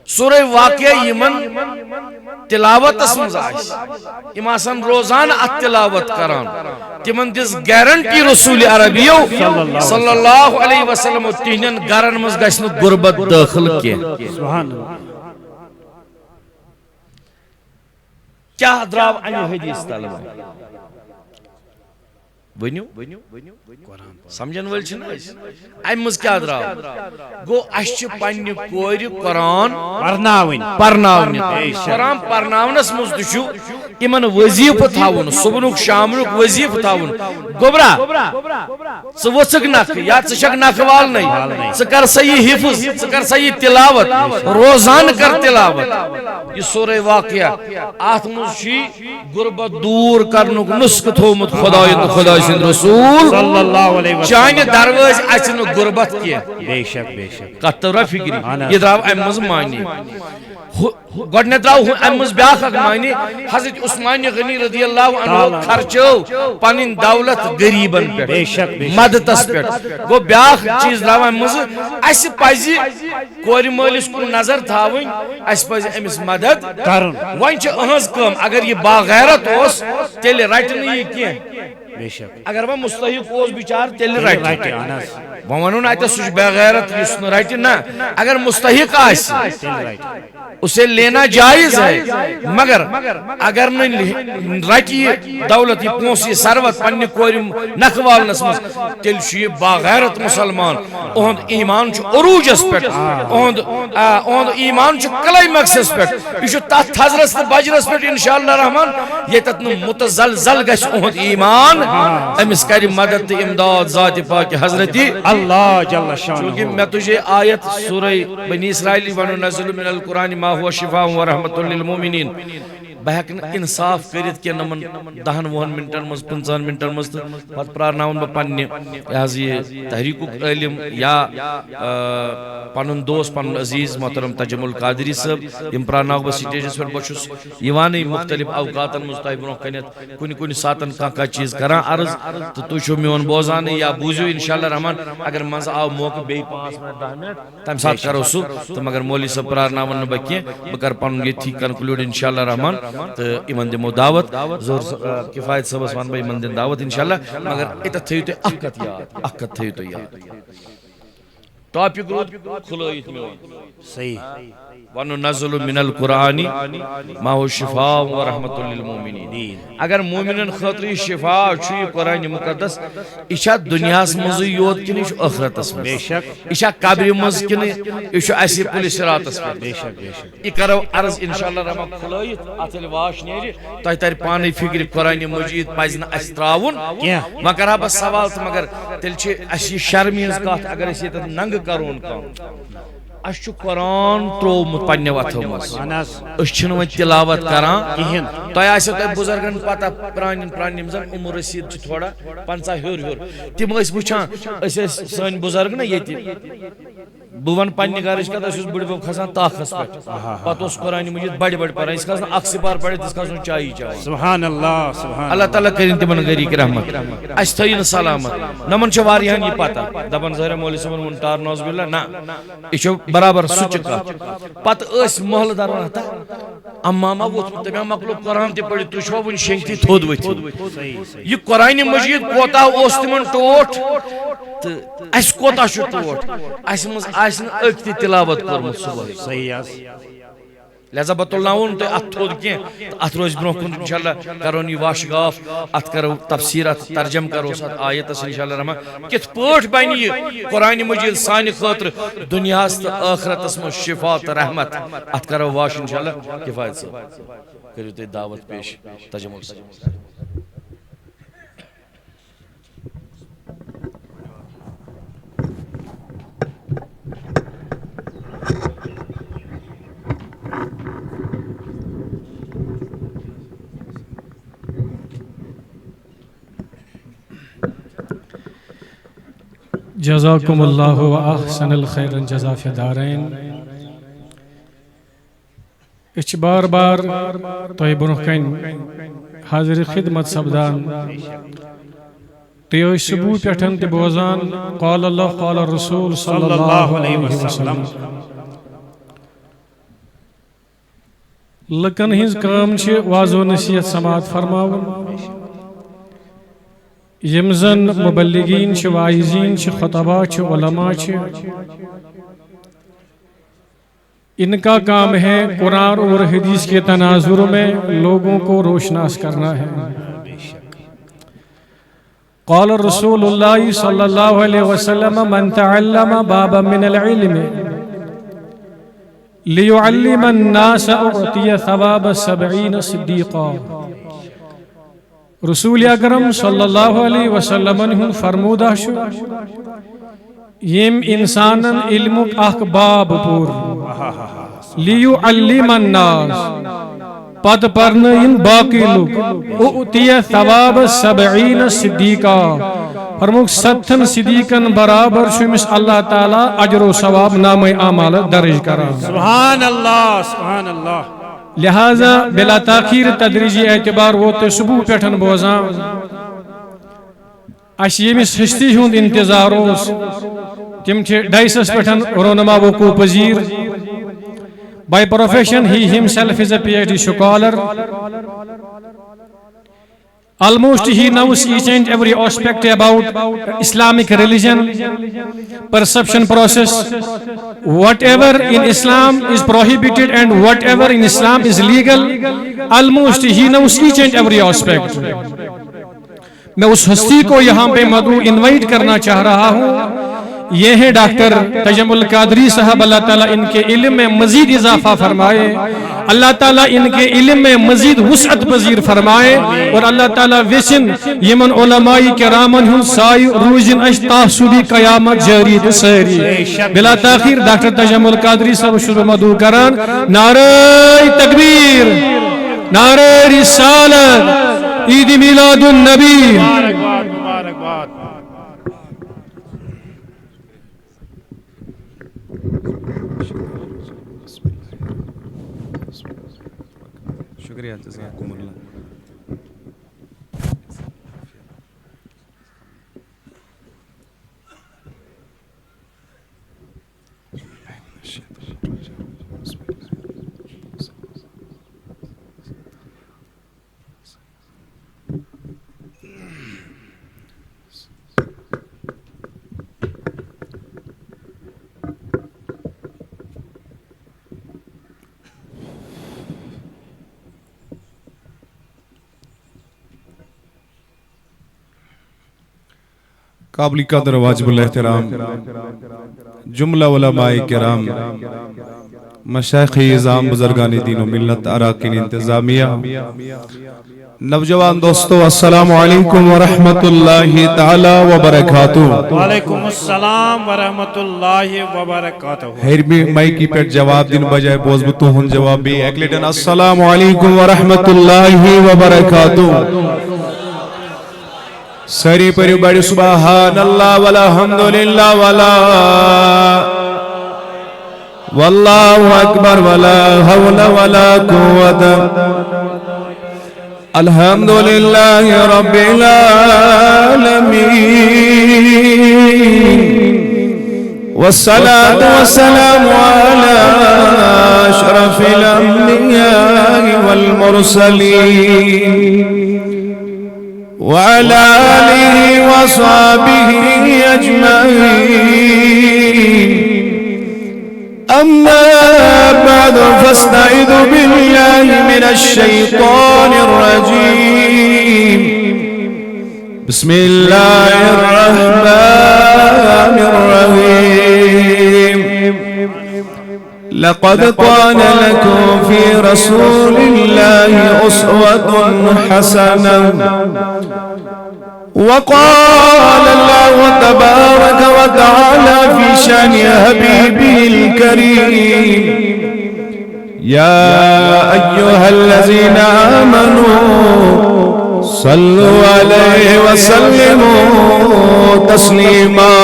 سورہ واقعہ یمن تلاوت اسمز آسی اماسن روزان ات تلاوت کران تمن دس گارنٹی رسول عربیو صلی اللہ علیہ وسلم تینن گرن مز گشن غربت داخل کی سبحان اللہ کیا دراو انو حدیث طلب ونیو سمجھن ول چھنا ام مز کیا دراو گو اش پنہ کور قرآن پرناون قرآن پرناونس مز تشو امن وظیف تھاون صبحک شامک وظیف تھاون گوبرا ژٕ وژھک نکھ یا ژٕ چھکھ نکھ والنے ژٕ کر سا یہ حفظ ژٕ کر سا یہ تلاوت روزان کر تلاوت یہ سورہ واقعہ ات مز چھ غربت دور کرنک نسخہ تھومت خدای تو خدا سند رسول صلی اللہ علیہ وسلم چانہ دروازہ اچن غربت کی بے شک بے شک کترا فکری یہ دراو ام مز معنی گۄڈنیٚتھ درٛاو اَمہِ منٛز بیٛاکھ اکھ معنی حضرت عثمان غنی رضی اللہ عنہ خرچو پنٕنۍ دولت غریٖبن پٮ۪ٹھ مددس پٮ۪ٹھ گوٚو بیٛاکھ چیٖز درٛاو اَمہِ منٛز اَسہِ پزِ کورِ مٲلِس کُن نظر تھاوٕنۍ اَسہِ پزِ أمِس مدد کرُن وۄنۍ چھِ أہٕنٛز کٲم اگر یہِ باغیرت اوس تیٚلہِ رٹہِ نہٕ یہِ کینٛہہ بے شک اگر وۄنۍ مستحق اوس بِچار تیٚلہِ رٹہِ اہن حظ وۄنۍ ونو نہٕ اَتٮ۪تھ سُہ چھُ بغیرت یُس نہٕ رٹہِ نہ اگر مستحق آسہِ اسے لینا جائز ہے مگر اگر رٹی دولت یہ پونس یہ ثروت پنہ کور نکھ والنس مز تیل یہ باغیرت مسلمان اہد ایمان عروجس پہ اہد ایمان کلائمیکسس پہ یہ تر تھزرس تو بجرس پہ انشاءاللہ رحمان یتت متزلزل گژھِ اہد ایمان امس کر مدد تو امداد ذات پاک حضرت اللہ جل شانہ چونکہ میں تجھے آیت سورہ بنی اسرائیل وننزل من القرآن ما هو شفاء ورحمة للمؤمنين بہک انصاف کرت کہ نمن 10-20 منٹن مز 50 منٹن مز پت پرارناون بہ پنہ یہ تحریک علم یا پنن دوست پنن عزیز محترم تجمل قادری صاحب یم پرارناو بہ سٹیجس پہ بچس یوان مختلف اوقاتن مز تہ برو کنت کن ساتن کھانا چیز کران عرض تو تھی چھو میون بوزان یا بوزیو انشاءاللہ رحمان اگر مز آو موقع بی 5 منٹ 10 منٹ تم سات کرو سو تو مگر مولوی صاحب پرارناون بہ کی بہ کر پن یہ کنکلوڈ انشاءاللہ رحمان تو ایمن دمو دعوت زور کفایت صبح ون بہ ایمن دن دعوت انشاءاللہ مگر اتہ تھیو تہ اکت یاد اکت تھیو تہ یاد ٹاپک رود کھلائیت میون صحیح وننزل من القرآن ما هو شفاء ورحمة للمؤمنين اگر مومنن خاطر شفاء چھ قرآن مقدس یہ دنیا مز یوت کن یہ آخرتس بے شک یہ قبر مز کن یہ اسی پل صراطس پہ بے شک بے شک یہ کرو عرض انشاءاللہ رحمہ کھلائیت اتل واش نیرِ تہ تر پانے فکر قرآن مجید پزِ نہ اس تراون وۄنۍ کرہا بہ سوال تو مگر تیل چھ اس یہ شرمی ہنز کتھ اگر اس یہ ننگ کرون اس چھ قرآن ترومت پنہ وتھو مز اس چھن وۄنۍ تلاوت کران کہین تۄہہِ آسیو تۄہہِ بُزرگن پتہ پرانٮ۪ن یِم زن عمر رسیٖد چھِ تھوڑا 50 ہیوٚر تِم ٲسۍ وٕچھان أسۍ ٲسۍ سٲنۍ بُزرگ نہ ییٚتہِ بہن پنہ گرچ کتھ اس بڑ بب کھسان تاخس پہ پتہ اس قرآن مجید بڑ بڑ پڑھان اس کھسان اکھ سپار پڑھت اس کھسان چائی چاوان سبحان اللہ سبحان اللہ تعالیٰ کرن تمن غریق رحمت اس تھین سلامت نمن چھ واریہن یہ پتہ دپن ظاہر مولوی صاحبن ون ٹار نوز باللہ نا یہ برابر سچ کتھ پتہ اس محلہ دار ونان تا اماما ووت تمام مخلوق قرآن تہ پڑھ تو چھو ون شنگتی تھود ورتھ یہ قرآن مجید کوتا اوس تمن ٹوٹ تو اس کوتا چھ ٹوٹ اس مز آسن اکھ تلاوت کرمت صبح صحیح لہذا بتلناون تو ات تھود کی ات روز برو کن انشاءاللہ کرون یہ واش گاف ات کرو تفسیر ات ترجم کرو ات آیت انشاءاللہ رحمان کت پوٹ بن یہ قرآن مجید سانہ خاطر دنیا تو آخرت میں شفا تو رحمت ات کرو واش انشاءاللہ کفایت سے کرو تے دعوت پیش تجمل سے جزاکم اللہ و احسن الخیر جزا فی دارین اچھ بار بار توہی برکن حاضر خدمت سبدان تیوی سبو پیٹھن تی بوزان قال اللہ قال الرسول صلی اللہ علیہ وسلم لکن ہنز کام چھے واضح نصیحت سماعت فرماون یمزن مبلغین چھ واعظین چھ خطبہ چھ علماء چھ ان کا کام ہے قرآن اور حدیث کے تناظر میں لوگوں کو روشناس کرنا ہے قال رسول اللہ صلی اللہ علیہ وسلم من تعلم بابا من العلم لیعلم الناس اعطی ثواب 70 صدیقا رسول اکرم صلی اللہ علیہ وسلم فرمودہ شو یم انسانن علمک اخ باب پور لیعلم الناس پت پرن ان باقی لوگ اعطی ثواب 70 صدیقا فرموک 70 صدیقن برابر شمس اللہ تعالی اجر و ثواب نام اعمال درج کرا سبحان اللہ سبحان اللہ لہذا بلا تاخیر تدریجی اعتبار وہ تو صبح پیٹھن بوزان اس یمس ہستی ہند انتظار اس تم ڈائسس پیٹھن رونما وقوع پذیر by profession he himself is a PhD scholar almost he knows each and every aspect about Islamic religion perception process whatever in Islam is prohibited and whatever in Islam is legal almost he knows each and every aspect میں اس ہستی کو یہاں پہ مدعو invite کرنا چاہ رہا ہوں یہ ہے ڈاکٹر تجمل قادری صاحب اللہ تعالیٰ ان کے علم میں مزید اضافہ فرمائے اللہ تعالیٰ ان کے علم میں مزید وسعت پذیر فرمائے اور اللہ تعالیٰ ویسن یمن علمائی کرامن ہن سائی روزن اشتاہ سبی قیامت جاری ساری بلا تاخیر ڈاکٹر تجمل قادری صاحب شروع مدعو کران نعرہ تکبیر نعرہ رسالت عید میلاد النبی شکریہ جزاکم اللہ قابل قدر واجب الاحترام جملہ علماء کرام مشایخ اعظام بزرگان دین و ملت اراکین انتظامیہ نوجوان دوستو السلام علیکم ورحمت اللہ تعالی وبرکاتہ وعلیکم السلام ورحمت اللہ وبرکاتہ ہیرمی مائکی پر جواب دن بجائے بوزبتو ہن جواب بھی ایک لیٹن السلام علیکم ورحمت اللہ وبرکاتہ سری پری بڑی سبحان اللہ والحمدللہ ولا واللہ اکبر ولا حول ولا قوة الحمدللہ رب العالمین والصلاة والسلام على أشرف الأنبياء والمرسلين وعلى آله وصحبه أجمعين أما بعد فاستعذ بالله من الشيطان الرجيم بسم الله الرحمن الرحيم لقد كان لكم في رسول الله أسوة حسنة وقال الله تبارك وتعالى في شأن حبيبه الكريم يا أيها الذين آمنوا صلوا عليه وسلموا تسليما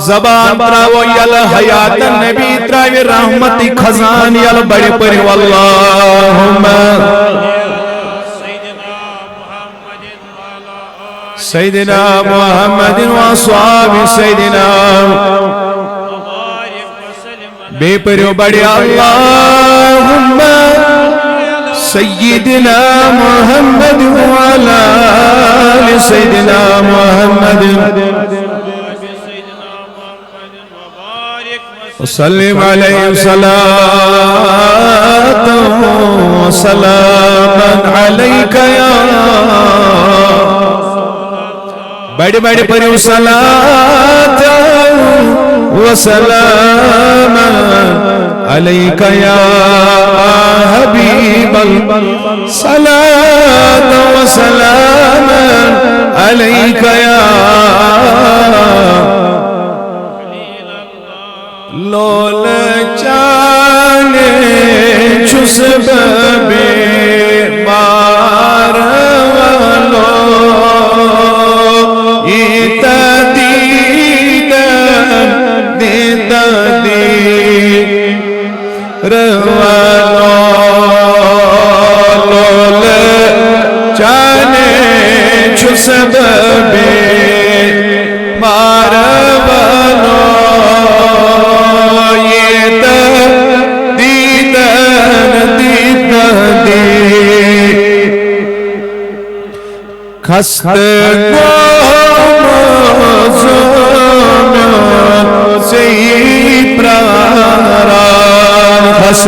زبان براو یل حیات نبی تراوی رحمتی خزان یل بڑی پری واللہم سیدنا محمد وصحاب سیدنا بے پریو بڑی اللہم سیدنا محمد وعلا آل سیدنا محمد وسلم علیہ صلاة وسلاما علیک یا بڑی بڑی پریو صلاة وسلاما علیک یا حبیب صلاة وسلاما علیک یا لول چانے چھس بے مار والو ایتا دیدن دیتا دی روالو لول چانے چھس بے مار والو خست گومزومیان سی پراران خست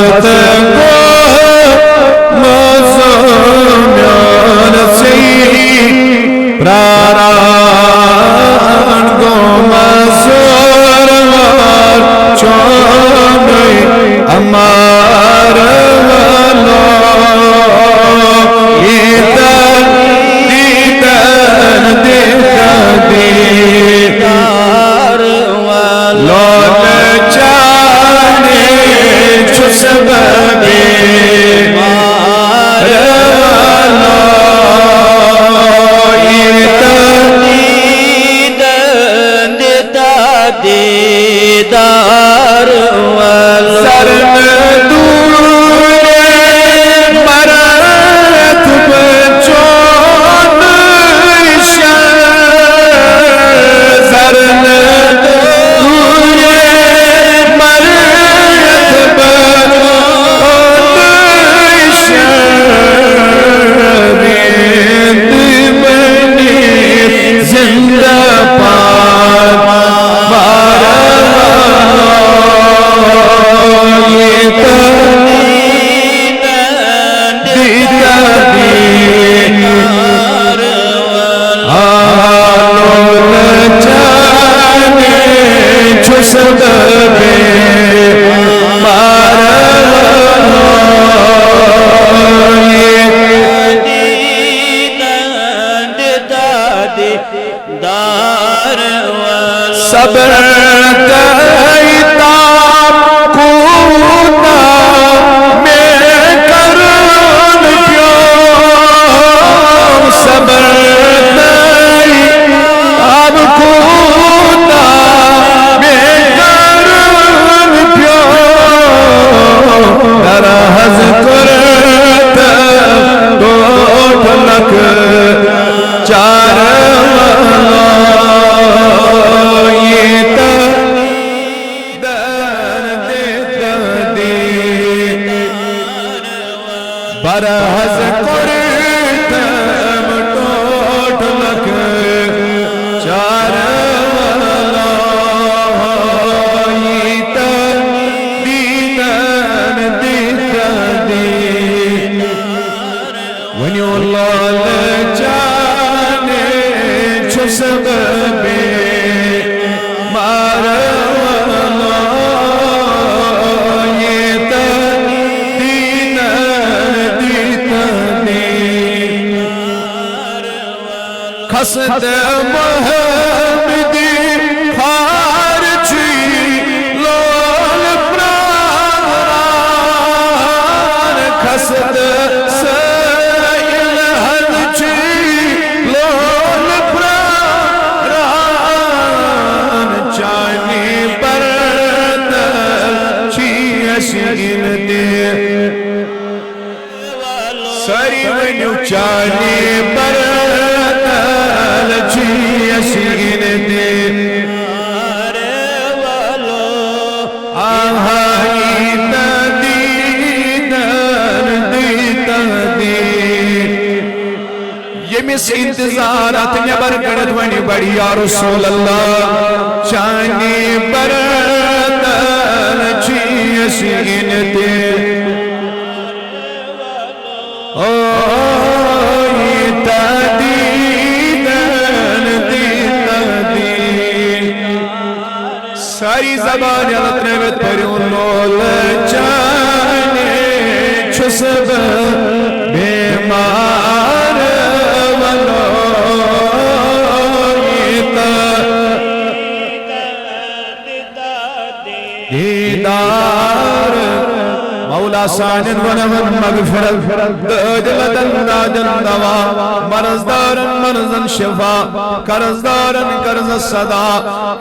گومزومیان سی پراران گومزوروار چومی امار والو دیدار سرن دور مرات بچون شن سرن دور مرات بچون برہز کرتم ٹوٹ لکھ چار ولاہیت دیدن دیت دی ونیو لال جانے چھسب بے مار خسد محمدی خارچی لول پران خسد سیل حلچی لول پران چانی پردل چی اشگین دے سری ونیو چانی پردل چی اشگین دے آہائی تدیدن دیتن دی یمیس انتظارات نیبر کرد ونی بڑی یا رسول اللہ چانی پردل چی اشگین دے ساری زبان یادت نویت پریون لول چانے چھسب بیمار ولویتا دیدار مولا سانن ونمن مغفرت دجلدن داجن دوا مرزدارن مرزن شفا کرزدارن کرز صدا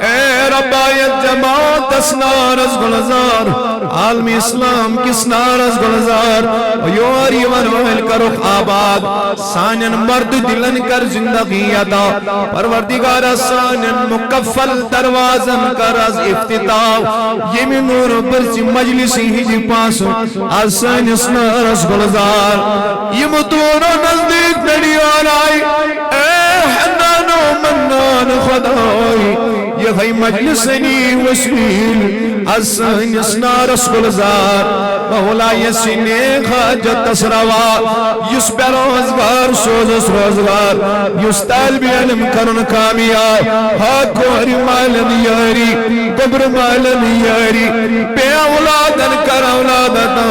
اے ربایت جماعت اسنارز گلزار عالم اسلام کسنارز گلزار ویواری ونوہل کرخ آباد سانن مرد دلن کر زندگی عطا پروردگار سانن مکفل دروازن کر از افتتاح یمی نور برسی مجلسی ہی جی پاسو آسان اسنارز گلزار یہ مطورو نزدیک نڑیان آئی اے حنان و منان خدائی یہ غی مجلسنی وسیل آسان اسنارز گلزار مولا یسینے خاجت تسروا یس بیروزگار سوزس روزگار یس طالب علم کرن کامیاب حاکوری مالن یاری قبر مالن یاری بے اولادن کر اولادتا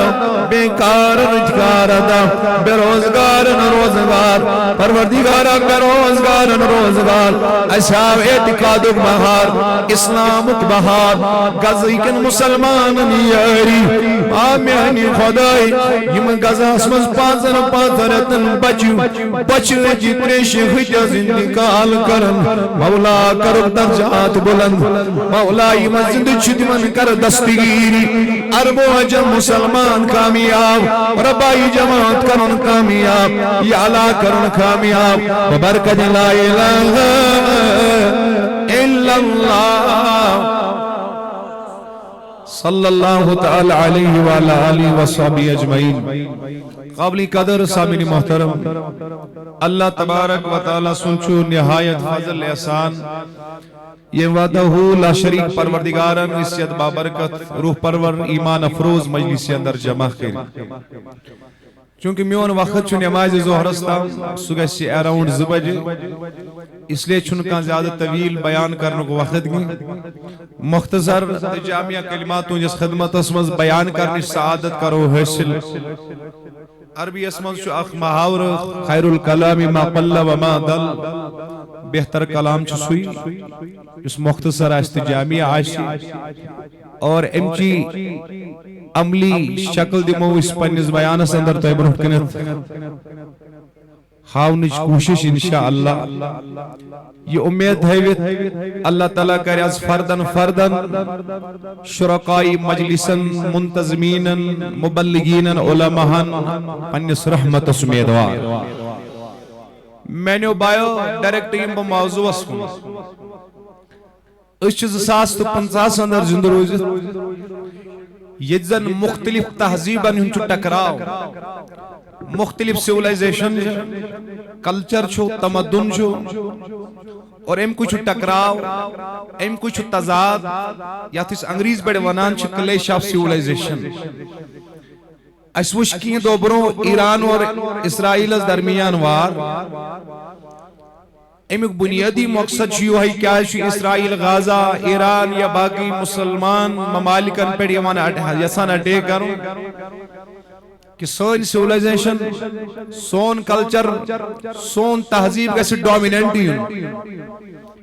بے کارن اجکارتا بے روزگارن روزگار پروردگارا بے روزگارن روزگار اصحاب اعتقادک بہار اسلامک بہار غزیکن مسلمانن یاری آمیانی خدای یم غزا اسمز پانزرتن بچو جتنے شیخ انتقال کرن مولا کرو درجات بلند مولا یم زند چدمن کر دستگیری عرب و عجم مسلمان کامیاب ربائی جماعت کرن کامیاب یا علا کرن کامیاب وبرکت لا الہ الا اللہ صلی اللہ تعالی علیہ وآلہ آلہ وصحبہ اجمعین قابلی قدر سامعین محترم اللہ تبارک و تعالی سنچو نہایت فضل احسان یہ وعدہ لا شریک پروردگارن عزت بابرکت روح پرور ایمان افروز مجلس اندر جمع خیر چونکہ میون وقت چھو نماز ظہرستا صبح سے اراؤنڈ 2 بجے اس لئے چھنکان زیادہ طویل بیان کرنے کو وقت گئی مختصر جامعہ کلماتوں جس خدمت اسمز بیان کرنے سعادت کرو حاصل عربی اسمز چھو اخ محاور خیر الکلام ما قل و ما دل بہتر کلام چھو سوئی اس مختصر آست جامعہ عاشی اور امچی عملی شکل دمو اس پنیز بیانس اندر تو ابن حکنت خاونج کوشش انشاءاللہ یہ امید ہے اللہ تعالیٰ کرے از فردن شرکائی مجلسن منتظمین مبلغین علماء پنیس رحمت اسمیدوار میں نے بایو ڈائریکٹ یم با موضوع اسکن اس چیز 2050 اندر زندہ روزت یہ زن مختلف تہذیباً ہنچو ٹکراؤ مختلف سیولائزیشن کلچر چھو تمدن چھو اور ام کچھ ٹکراو ام کچھ تضاد یاتھ اس انگریز بڑے ونان چھ کلیش آف سیولائزیشن اس وش کی دو برو ایران اور اسرائیل درمیان وار امیک بنیادی مقصد چھو ہے کیا ہے اسرائیل غازہ ایران یا باقی مسلمان ممالکن پر یسان اٹے کروں کہ سون سیولائزیشن سون کلچر سون تہذیب گیسے ڈومیننٹ ہی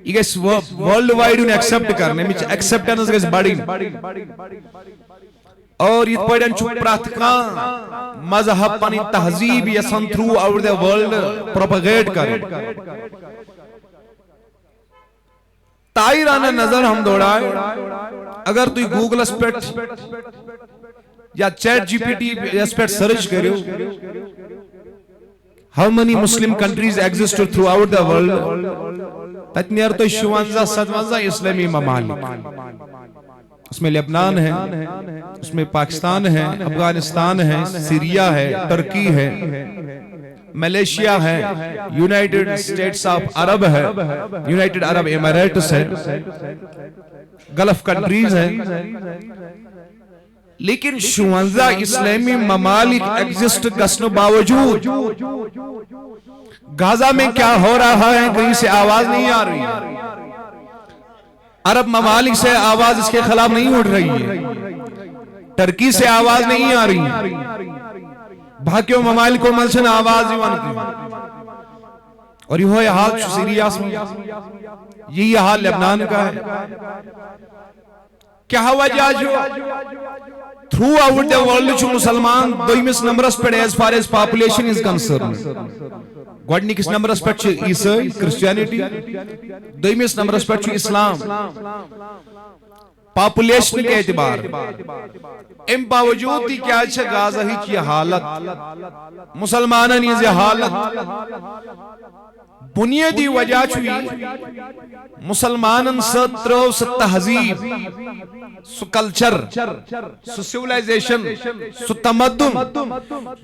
یہ گیسے ورلڈ وائڈ انہیں ایکسپٹ کرنے ایکسپٹنس گیسے بڑی اور یہ پڑھن چھو پراتکان مذہب پانی تہذیب یسان throughout the world propagate کریں تائرانہ نظر ہم دوڑائے اگر تو گوگل اسپیٹ یا چیٹ جی پی ٹی اسپیٹ سرچ کرو how many Muslim countries exist throughout the world تت نیر تو 56-57 اسلامی ممالک اس میں لبنان ہے اس میں پاکستان ہے افغانستان ہے سیریا ہے ترکی ہے ملیشیا ہے یونائٹڈ اسٹیٹس آف عرب ہے یونائٹڈ عرب اماراتس ہے گلف کنٹریز ہے لیکن 56 اسلامی ممالک ایگزسٹ گسن باوجود غزہ میں کیا ہو رہا ہے کہیں سے آواز نہیں آ رہی عرب ممالک سے آواز اس کے خلاف نہیں اٹھ رہی ہے ترکی سے آواز نہیں آ رہی باقیوں ممالک کو ملچن آواز اور یہ حال سیریا میں یہی حال لبنان کا ہے کیا وجہ جو تھرو آؤٹ دا ورلڈ چھو مسلمان دویمس نمبرس پر as far as population is concerned گوڑنکس نمبرس پر چھو عیسائی کرسچینٹی دویمس نمبرس پر چھو اسلام پاپولیشن کے اعتبار ام باوجود دی کیا چھے غازہ ہی کی حالت مسلمانہ نیزی حالت بنیادی وجہ چھوئی مسلمانن سترو ستہذیب سو کلچر سو سیولائزیشن سو تمدن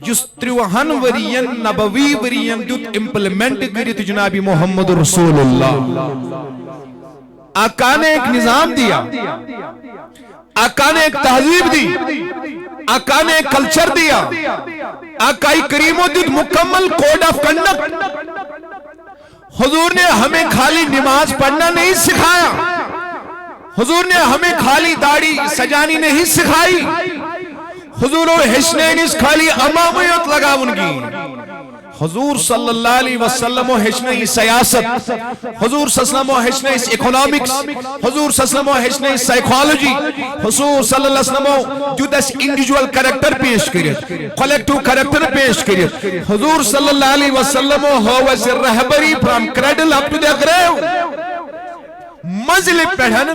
جس 3 ورین نبوی ورین دیت امپلیمنٹ کریت جنابی محمد رسول اللہ آقا نے ایک نظام دیا آقا نے ایک تہذیب دی آقا نے ایک کلچر دیا آقائی کریموں دیت مکمل کوڈ آف کنڈکٹ حضور نے ہمیں خالی نماز پڑھنا نہیں سکھایا حضور نے ہمیں خالی داڑھی سجانی نہیں سکھائی حضور و حسنین اس خالی امامیت لگا انگی حضور صلی اللہ علیہ وسلم و حسنین سیاست حضور صلی اللہ علیہ وسلم و حسنین اکنامکس حضور صلی اللہ علیہ وسلم و حسنین سائیکالوجی حضور صلی اللہ علیہ وسلم جو دس انڈیجوال کریکٹر پیش کریت کلیکٹو کریکٹر پیش کریت حضور صلی اللہ علیہ وسلم و ہوس رہبری from cradle up to the grave مزل پڑھن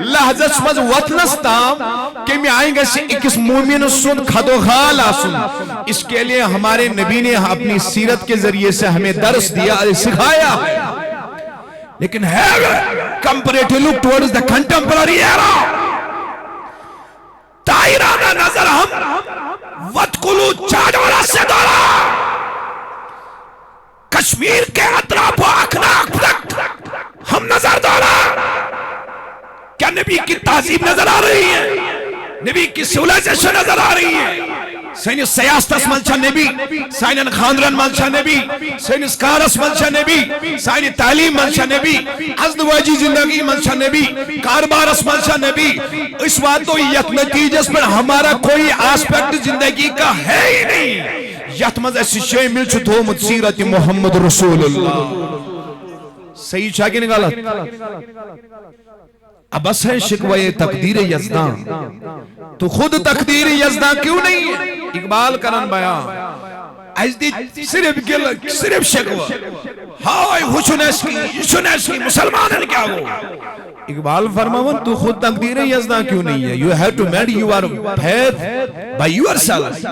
لحظت مز وطنس تام کہ میں آئیں گے سے ایکس مومن سن کھدو خال آسن اس کے لئے ہمارے نبی نے اپنی سیرت کے ذریعے سے ہمیں درس دیا سکھایا لیکن comparative look towards the contemporary era دائرانہ نظر ہم وَتْقُلُو چاڑورا سے دورا کشمیر کے اطراف و اخلاق تک ہم نظر دورا کیا نبی کی تہذیب نظر آ رہی ہے نبی کی سیولائزیشن نظر آ رہی ہے سینس سیاستس منچا نبی سینن خاندرن منچا نبی سینس کارس منچا نبی سین تعلیم منچا نبی ازدواجی زندگی منچا نبی کاربارس منچا نبی اس بات تو یک نتیجس پر ہمارا کوئی آسپیکٹ زندگی کا ہے ہی نہیں یتمز ایسی شامل چھتو متصیرت محمد رسول اللہ صحیح چاہیے نگالت اب بس ہے شکوہ تقدیر یزدان تو خود تقدیر یزدان کیوں نہیں ہے اقبال کرن بیان ایز دی صرف شکوہ ہائی ہوچنیس کی مسلمانن کیا ہو اقبال فرماون تو خود تقدیر یزدان کیوں نہیں ہے you have to make your faith by yourself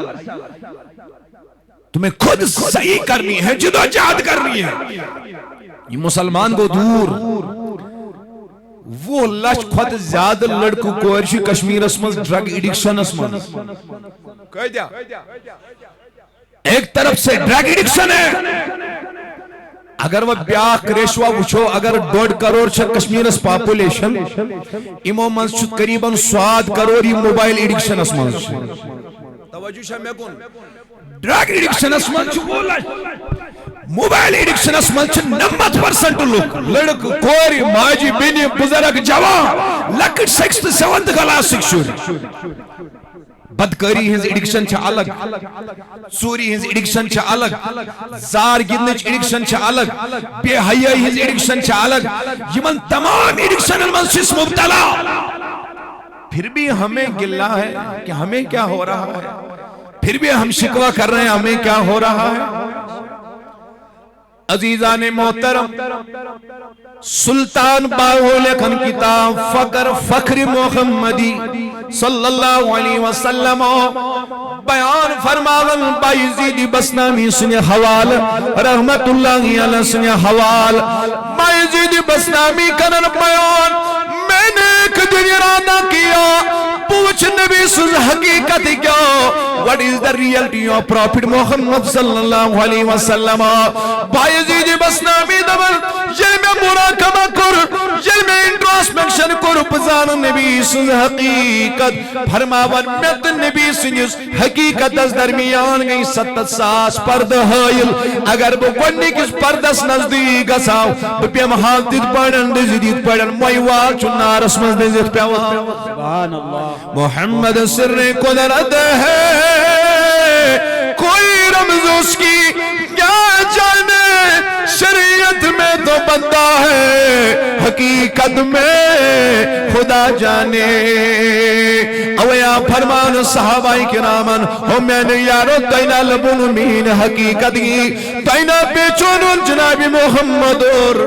تمہیں خود صحیح کرنی ہے جدو جہاد کرنی ہے یہ مسلمان کو دور وہ لچ خود زیادہ لڑکو کوئرشی کشمیر اسمز ڈرگ ایڈکشن اسمز کہہ دیا ایک طرف سے ڈرگ ایڈکشن ہے اگر وہ بیاق ریشوا وچھو اگر 1.5 کروڑ چھ کشمیرس پاپولیشن امو من چھ قریباً 7 کروڑ یہ موبائل ایڈکشن اس من توجہ چھ میں کون ڈرگ ایڈکشن اس من چھ بولا موبائل ایڈکشن اس من چھ 90% لوگ لڑک کوری ماجی بینی بزرگ جوان لکٹ 6th 7th کلاس شوری بدکاری ہنز ایڈکشن چھا الگ سوری ہنز ایڈکشن چھا الگ زار گندنچ ایڈکشن چھا الگ بے حیائی ہنز ایڈکشن چھا الگ یمن تمام ایڈکشن المنسس مبتلا پھر بھی ہمیں گلہ ہے کہ ہمیں کیا ہو رہا ہے پھر بھی ہم شکوہ کر رہے ہیں ہمیں کیا ہو رہا ہے عزیزان محترم سلطان باہو لکھن کتاب فقر فخر محمدی صلی اللہ علیہ وسلم بیان فرماون بایزید بسنامی سنی حوال رحمت اللہ علیہ سنی حوال بایزید بسنامی کنن بیان میں نے ایک دن ارادہ کیا پوچھ نبی سز حقیقت کیا what is the reality of Prophet Muhammad sallallahu alaihi wasallam Bayazid بسنامی دبل جل میں مراقبہ کر جل میں انٹراسپیکشن کر پزان نبی سز حقیقت فرماون میت نبی سنیس حقیقت از درمیان گئی 7 ساس پرد حائل اگر وہ گونی کس پردس نزدیک گساو بپیم حال دید پڑھن دید پڑھن مویوال چنار اسمز دید پیوان سبحان اللہ محمد سر قدرت ہے کوئی رمز اس کی کیا جانے شریعت میں تو بندہ ہے حقیقت میں خدا جانے اویا فرمان صحابہ کرامن ہو میں نے یارو تینا لبن مین حقیقت کی تینا پیچون جناب محمد اور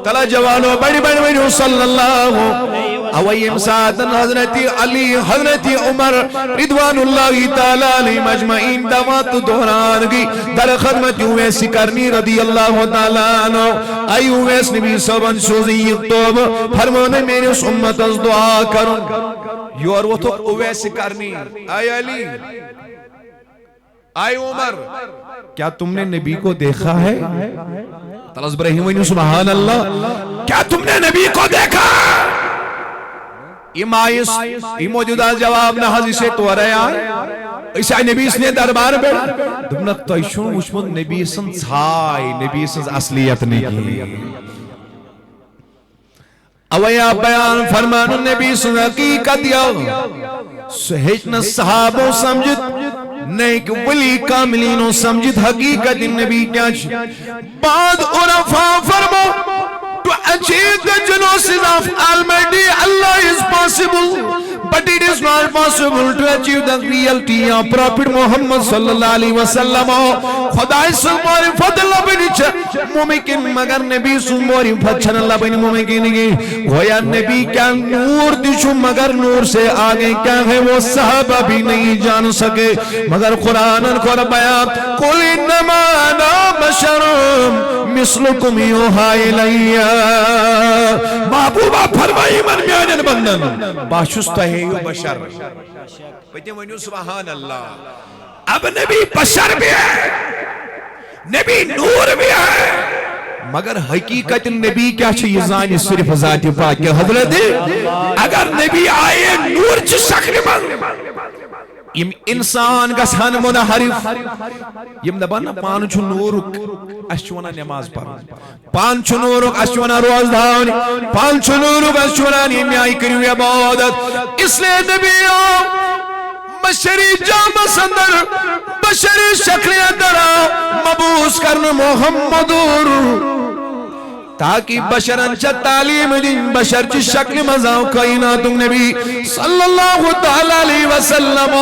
تلا جوانو بڑی بڑی بڑی صلی اللہ اویم ساتن حضرت علی حضرت عمر رضوان اللہ تعالیٰ علیہ مجمعین دوات دوران گی در خدمت اویس کرنی رضی اللہ تعالیٰ عنہ ای اویس نبی صبن سوزی توب فرمانے میرے اس امت از دعا کرن یور وہ تو اویس کرنی آئی علی آئی عمر کیا تم نے نبی کو دیکھا ہے تلس برہیم سبحان اللہ کیا تم نے نبی کو دیکھا یہ موجودہ جواب نہ حضی سے تو رہا اسے نبی اس نے دربار بیڑا دمنک تو ایشون وشمت نبی سن چھائی نبی سن اصلیت نہیں اویا بیان فرمان نبی سن حقیقت یا سہجن صحابوں سمجھت نیک ولی کاملینوں سمجھت حقیقت نبی کیا بعد عرفا فرمو to achieve the genesis of Almighty Allah is possible but it is not possible to achieve the reality of Prophet Muhammad sallallahu alaihi wasallam خدای سماری فضل بنی چھا ممکن مگر نبی سماری فضل اللہ بنی ممکن گئی گویا نبی کیا نور دیشو مگر نور سے آگے کیا ہے وہ صحابہ بھی نہیں جان سکے مگر قرآن کو بیان قل انما انا بشر مثلکم یوحا الیہ محبوبہ فرمائی من میانن بندن باشستہ ہے یو بشر بچے ونیو سبحان اللہ اب نبی بشر بھی ہے نبی نور بھی ہے مگر حقیقت نبی کیا چھے یہ زانی صرف ذات پاک کے حضرت اگر نبی آئے نور چھ شکل من یم انسان گسان منحرف یم دبانا پانچو نورک اشوانا نماز پر پانچو نورک اشوانا روز دھاونی پانچو نورک اشوانا نیمیائی کریوی عبادت اس لئے نبی بشری جام سندر بشری شکل اندر مبوس کرن محمد تاکہ بشرن چا تعلیم دین بشر چی شکل مزاو کائناتوں نبی صلی اللہ علیہ وسلم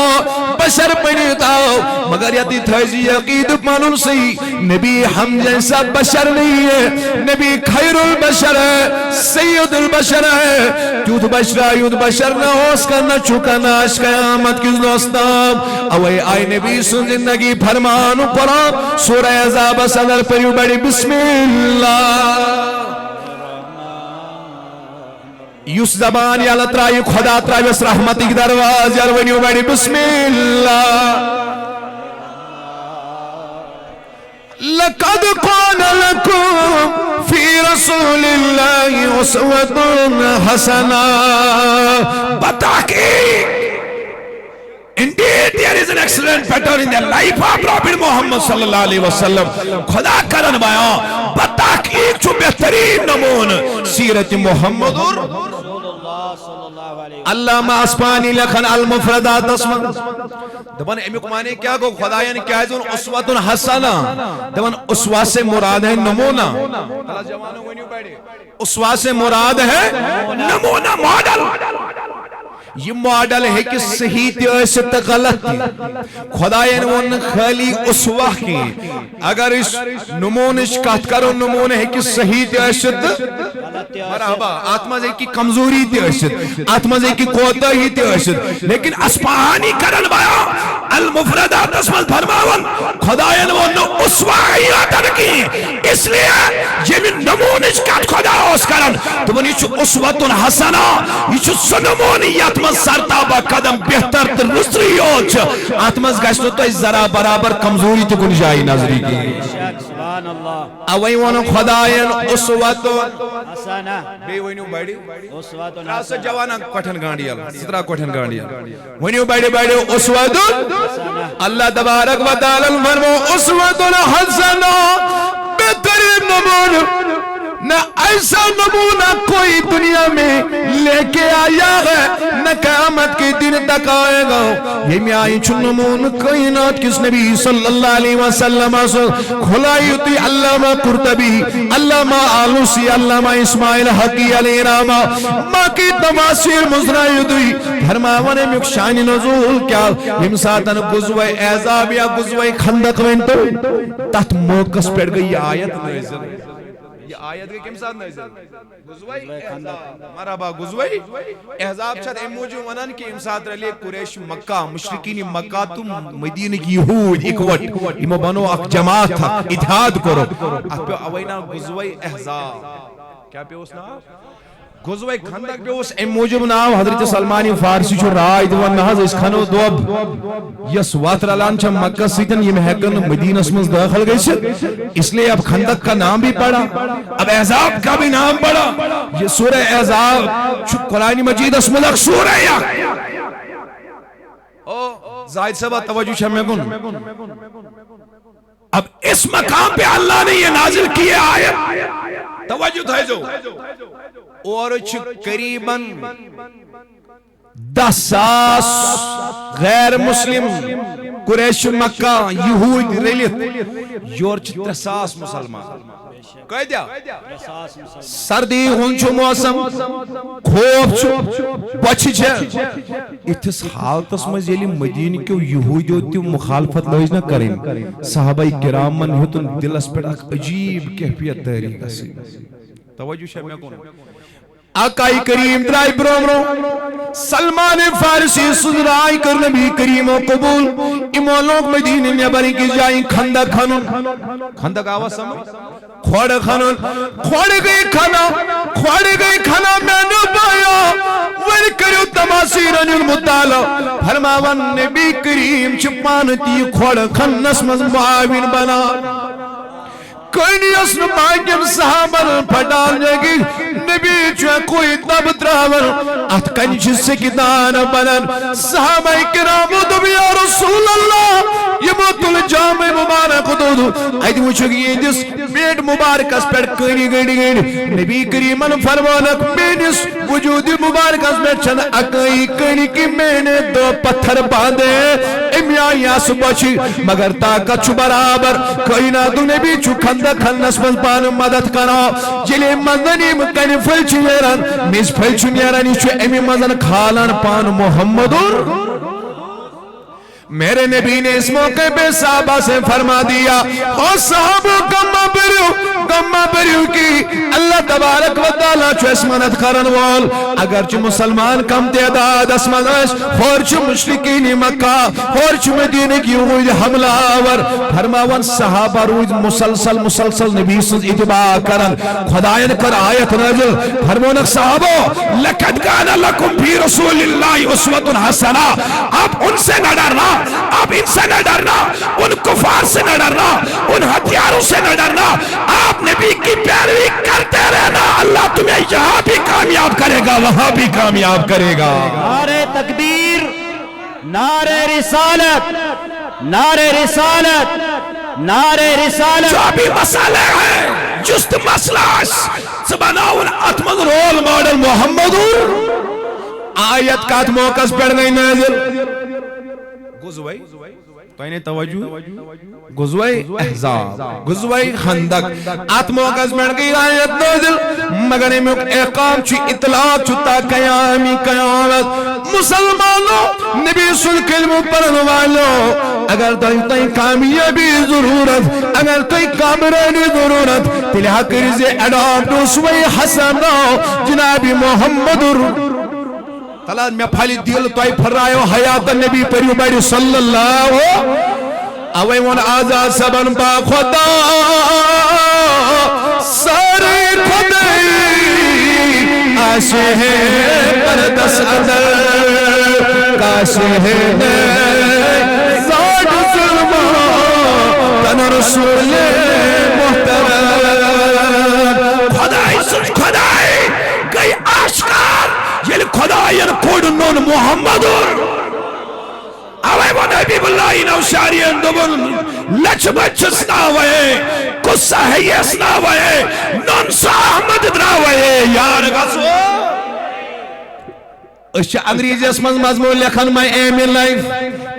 بشر پڑھتاو مگر یادی تھائزی عقید پانون سی نبی ہم جیسا بشر نہیں ہے نبی خیر البشر ہے سید البشر ہے یود بشرہ یود بشر نہ ہوس کا نہ چکا ناش قیامت کس دوستان اوے آئی نبی سن زندگی فرمان قرآن سورہ عذاب صدر پریو بڑی بسم اللہ یوس زبان یا لطرائی خدا ترائی بس رحمتی کی درواز یار ونیو بیڑی بسم اللہ لقد كان لكم في رسول الله أسوة حسنة. بتحقیق indeed there is an excellent pattern in the life of Prophet Muhammad sallallahu alaihi wasallam. خدا کرن بیان بتحقیق چو بہترین نمون سیرت محمد علامہ اسپانی لکھن المفردات اسمن دبن امیق معنی کیا گو خدایان کیا ہے اسوۃ حسنہ دبن اسوہ سے مراد ہے نمونہ. اسوہ سے مراد ہے نمونہ ماڈل. یہ ماڈل ہے کہ صحیح تھی ایسے غلط تھی. خدایان ون خالی اسوہ کی اگر اس نمونش کہت کرو نمونہ ہے کہ صحیح تھی ایسے مرحبا آتما زی کی کمزوری تھی ایسے آتما زی کی کوتا ہی تھی ایسے. لیکن اسپہانی کرن بایا المفردات اسمت فرماون خدایان ون اسوہ عیاتن کی اس لیے یہ من نمونش کہت خدا اس کرن تو ون یہ اسوۃ حسنہ یہ سنمونیت سرتابہ قدم بہتر تر رسری ہوچ آتمز گشتو تو ذرا برابر کمزوری تو کن جائی نظری کی. اوئی ونو خدایان اسوۃ حسنہ بے ونیو بیڑی راس جوانا کوٹھن گانڈیال سترا کوٹھن گانڈیال ونیو بیڑی بیڑی اسوۃ اللہ تبارک و تعالی فرمو اسوۃ حسنہ بہترین نمونہ. نہ ایسا نمونہ کوئی دنیا میں لے کے آیا ہے نہ قیامت کے دن تک آئے گا. یہ میں آئی چھو نمون کائنات کس نبی صلی اللہ علیہ وسلم کھلائی ہوتی علامہ قرطبی علامہ آلوسی علامہ اسماعیل حقی علیہ رامہ ماں کی تماثیر مزرائی ہوتی فرماوانے میں شان نزول کیا امساتن گزوہ اعزاب یا گزوہ خندق وینٹو تحت موقس پیڑ گئی آیت نزل. یہ آیت کے کم ساتھ نظر گزوائی احزاب مرحبا گزوائی احزاب چھت اموجو ونن کی امسات رلی قریش مکہ مشرقین مکہ تم مدینہ کی یہود اکوٹ امو بنو اک جماعت تھا اتحاد کرو ات پہ اوینا گزوائی احزاب کیا پہ اس نام گزوائی خندق پہ اس اموجو نام حضرت سلمانی فارسی چھو رائے دوان نحض اس کھنو دوب یس واتر علان چھا مکہ سیتن یہ محکن مدینہ اسمز داخل گئی سے اس لئے اب خندق کا نام بھی پڑا اب احزاب کا بھی نام پڑا. یہ سورہ احزاب چھو قرآن مجید اسم لک سورہ یا زائد سبا توجہ چھا میں گن اب اس مقام پہ اللہ نے یہ نازل کیے آیت توجہ تھا جو اور قریباً 10,000 غیر مسلم قریش مکہ یہود رلیت یور 3,000 مسلمان کہہ دیا سردی ہون چھو موسم خوف چھو بچ چھے اتس حالتس مز یلی مدینہ کیو یہودیو تیو مخالفت لوج نہ کریں صحابہ کرام من ہوتن دلس پر ایک عجیب کیفیت تحریک اسی. توجہ شاہ میں کون آقای کریم درائی برومرو سلمان فارسی سدرائی کر نبی کریم و قبول امو لوگ مدینہ نیبری کی جائیں خندق خانون خندق آواز سمجھ کھوڑ خانون کھوڑ گئی کھانا میں نو پایا ور کریو تماثیرن المطالع فرماون نبی کریم چپانتی کھوڑ خنس مز معاون بنا کوئی نہیں اسن باقیم صحابر پھٹال جاگی نبی چوہ کوئی تب تراور ات کنچ سکتان بنن صحابہ کرامو دو یا رسول اللہ یہ موتل جامع مبارک دو دو ایدی مجھے یہ جس بیٹ مبارک اس پر کنی گئی نبی کریمن فرمانک بینس وجود مبارک اس پر چند اکائی کنی کی میں نے 2 پتھر باندھے امیائی آس بچی مگر طاقت چو برابر کوئی نہ دو نبی چو خندق خلنس من پان مدد کرا جلے مندنی مکنی فلچ نیران میز فلچ نیرانی چو امی مندن کھالان پان محمدور میرے نبی نے اس موقع پہ صحابہ سے فرما دیا او صحابو گمہ بریو کی اللہ تبارک و تعالیٰ چو اسمانت کرن وال اگرچہ مسلمان کم تعداد اسمانش خورچ مشرقین مکہ خورچ مدینہ کی ہوئی حملہ آور فرماون صحابہ روز مسلسل نبی سنز اتباع کرن خدایت کر آیت نجل فرمونک صحابو لقد کان لکم فی رسول اللہ اسوۃ حسنہ آپ ان سے نہ ڈرنا آپ ان سے نہ ڈرنا ان کفار سے نہ ڈرنا، ان ہتھیاروں سے نہ ڈرنا، آپ نبی کی پیروی کرتے رہنا، اللہ تمہیں یہاں بھی کامیاب کرے گا وہاں بھی کامیاب کرے گا۔ نعرہ تکبیر، نعرہ رسالت، نعرہ رسالت، نعرہ رسالت۔ جو بھی مسئلہ ہے جست مسئلہ سبناون اتمن رول ماڈل محمد آیت کا موقع پر نہیں نازل غزوہ تو انہیں توجہ غزوہ احزاب غزوہ خندق ات موقع پر گئی آیت نازل مگر امیک احکام چی اطلاق چتا قیامی قیامت مسلمانوں نبی صلی کلمہ پڑھنے والوں اگر تئی کامیابی ضرورت اگر تئی کامرانی ضرورت تلہا کریزے اڈاپٹ اسوہ حسن جناب محمد تلاد میں پھالی دل توئی پھرائیو حیات النبی پریو بیری صلی اللہ اوے ون آزاد سبن با خدا سارے خدای آشے ہیں پردس اندر کاشے ہیں زاد ظلمان تن رسول محترم خدای سن خدای گئی آشکار یل خدایان کوڑنون محمد اوے وہ نبی اللہ نوشاری اندبن لچ بچ سناوے قصہ ہے یہ سناوے ننسا احمد دراوے یار غزو اس انگریزی اسمز مضمون لکھن my aim in life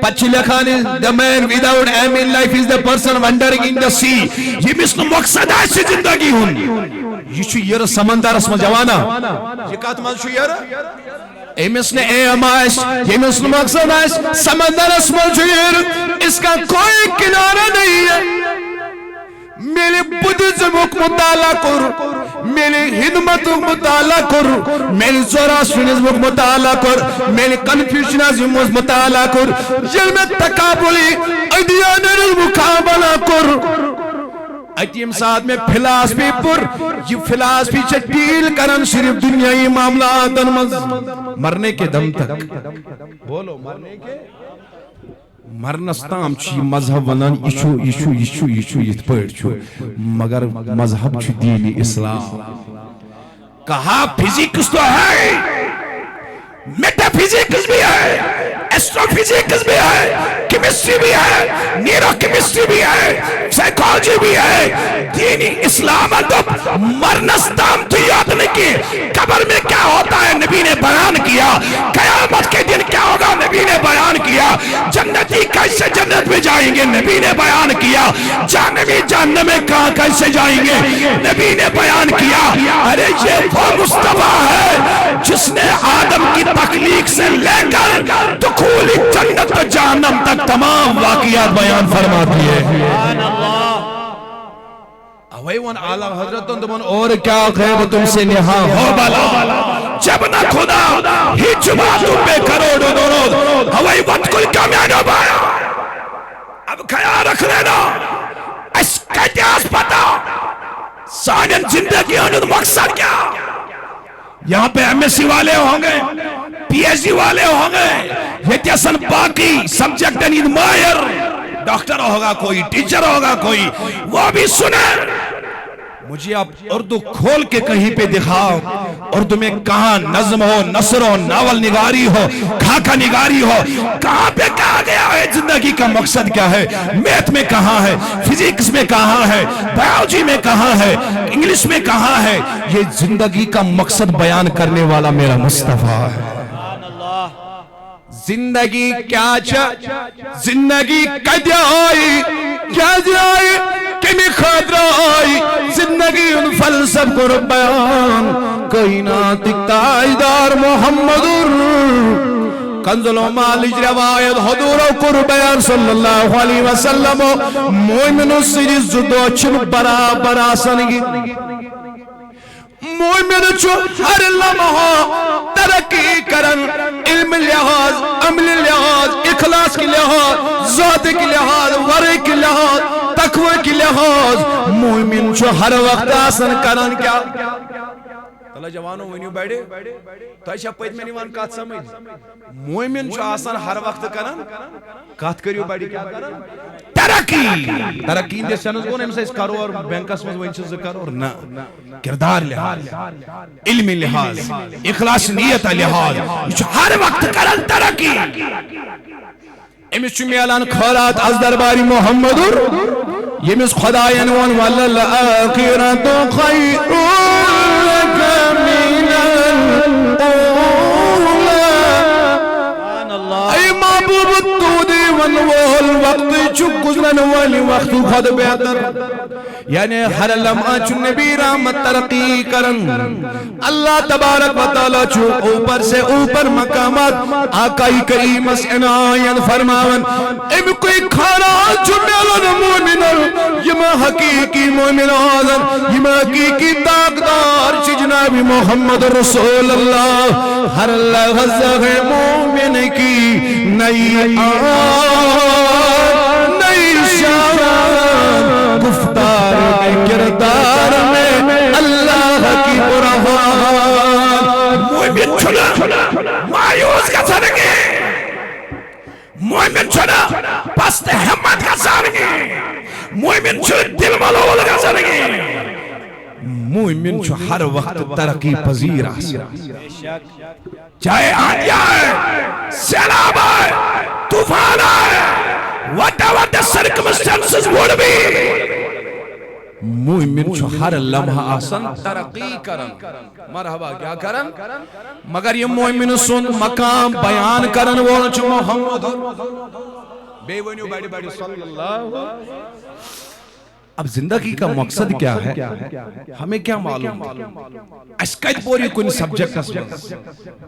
پچھ Lakhani the man without aim in life is the person wandering in the sea یہ مثل مقصد ہے زندگی ہون یہ چھو یر سمندر اسم جوانا یہ کات من چھو یر اے مثل ایم آئیش یہ مثل مقصد آئیش سمندر اسم چھو یر اس کا کوئی کنارہ نہیں ہے میرے بدھزم مطالعہ کر میرے ہدمت مطالعہ کر میرے زوراسٹرنزم مطالعہ کر میرے کنفیوشنزم مطالعہ کر جل میں تقابلی ادیانر مقابلہ کر اتیم ساتھ میں فلاسفی پر یہ فلاسفی چھے ڈیل کرن صرف دنیای معاملات مرنے کے دم تک بولو مرنے کے مرنستام چی مذہب ونان ایشو یت پڑھ چھو مگر مذہب چی دین اسلام کہا فزیکس تو ہے میٹا فزیکس بھی ہے ایسٹرو فزیکس بھی ہے کیمسٹری بھی ہے نیرو کیمسٹری بھی ہے سائیکالوجی بھی ہے دینی اسلام تو مرنستام تو یاد نہیں کی قبر میں کیا ہوتا ہے نبی نے بیان کیا قیامت کے دن کیا ہوگا نبی نے بیان کیا جنتی کیسے جنت میں جائیں گے نبی نے بیان کیا جہنمی جہنم میں کہاں کیسے جائیں گے نبی نے بیان کیا ارے یہ وہ مصطفیٰ ہے جس نے آدم کی تخلیق سے لے کر دخول جنت و جہنم تک تمام واقعات بیان فرما دیے اوے ون اعلی حضرتوں دمون اور کیا غیب تم سے نہا ہو بلا جب نہ خدا ہی جمع تم پہ کروڑوں درود اوے وقت کل کامیانو بایا اب خیال رکھ لینا اس کا اتیاس پتا سانین زندگی ہونے مقصد کیا یہاں پہ ایم ایس سی والے ہوں گے پی ایچ ڈی والے ہوں گے یہ تیسن باقی سبجیکٹ نید مائر ڈاکٹر ہوگا کوئی ٹیچر ہوگا کوئی وہ بھی سنیں مجھے آپ اردو کھول کے کہیں پہ دکھاؤ اردو میں کہاں نظم ہو نثر ہو ناول نگاری ہو خاکہ نگاری ہو کہاں پہ کہا گیا ہے زندگی کا مقصد کیا ہے میتھ میں کہاں ہے فزکس میں کہاں ہے بایولوجی میں کہاں ہے انگلش میں کہاں ہے یہ زندگی کا مقصد بیان کرنے والا میرا مصطفیٰ ہے زندگی کیا زندگی کدی آئی کیا جائی کمی خاطر آئی زندگی ان فلسف کو بیان کائنات تاجدار محمد کنزل و مالج روایت حضور و قربیان صلی اللہ علیہ وسلم مومن و سریز زدو چن برابر آسنگی مومن چو ہر لمحہ ترقی کرن علم لحاظ عمل لحاظ اخلاص کی لحاظ ذات کی لحاظ ورع کی لحاظ تقوی کی لحاظ مومن چو ہر وقت آسن کرن کیا اللہ جوانو ونیو بیڑے تو ایشا پید میں نیوان کات سمجھ مومن چھو آسان ہر وقت کرن کات کریو بیڑی کیا کرن ترقی اندے سنس گون ہم سے اس کرو اور بینکس میں وینچ ذکر اور نا کردار لحاظ علم لحاظ اخلاص نیت لحاظ ہر وقت کرن ترقی امس چھو میلان خورات از درباری محمد یمس خدایان وان والآخرت خیر لک من الاولی اے محبوب تو دے ونوال وقت چک گزرن والی وقت خود بہتر یعنی ہر لمحہ چو نبی رحمت ترقی کرن اللہ تبارک و تعالی چو اوپر سے اوپر مقامات آقائی کریم اس عنایت فرماون ام کوئی کھانا چو میلن مومن یما حقیقی مومن آزم یما حقیقی تاقدار چی جناب محمد رسول اللہ ہر لغزہ مومن کی نئی نئی شان گفتار میں کردار میں اللہ کی برہان مومن چھنا مایوس کا سرگے مومن چھنا پست حمد کا سرگے مومن چھنا دل ملول کا سرگے مومن چھو ہر وقت ترقی پذیر آسا چاہے آدیا ہے سیلاب ہے طوفان ہے whatever the circumstances would be مومن چھو ہر لمحہ آسن ترقی کرن مرحبا کیا کرن مگر یہ مومن سن مقام بیان کرن وہ چھو محمد بے ونیو بیڑی بیڑی صلی اللہ اب زندگی کا مقصد کیا ہے ہمیں کیا معلوم اس کت پوری کن سبجیکٹ اس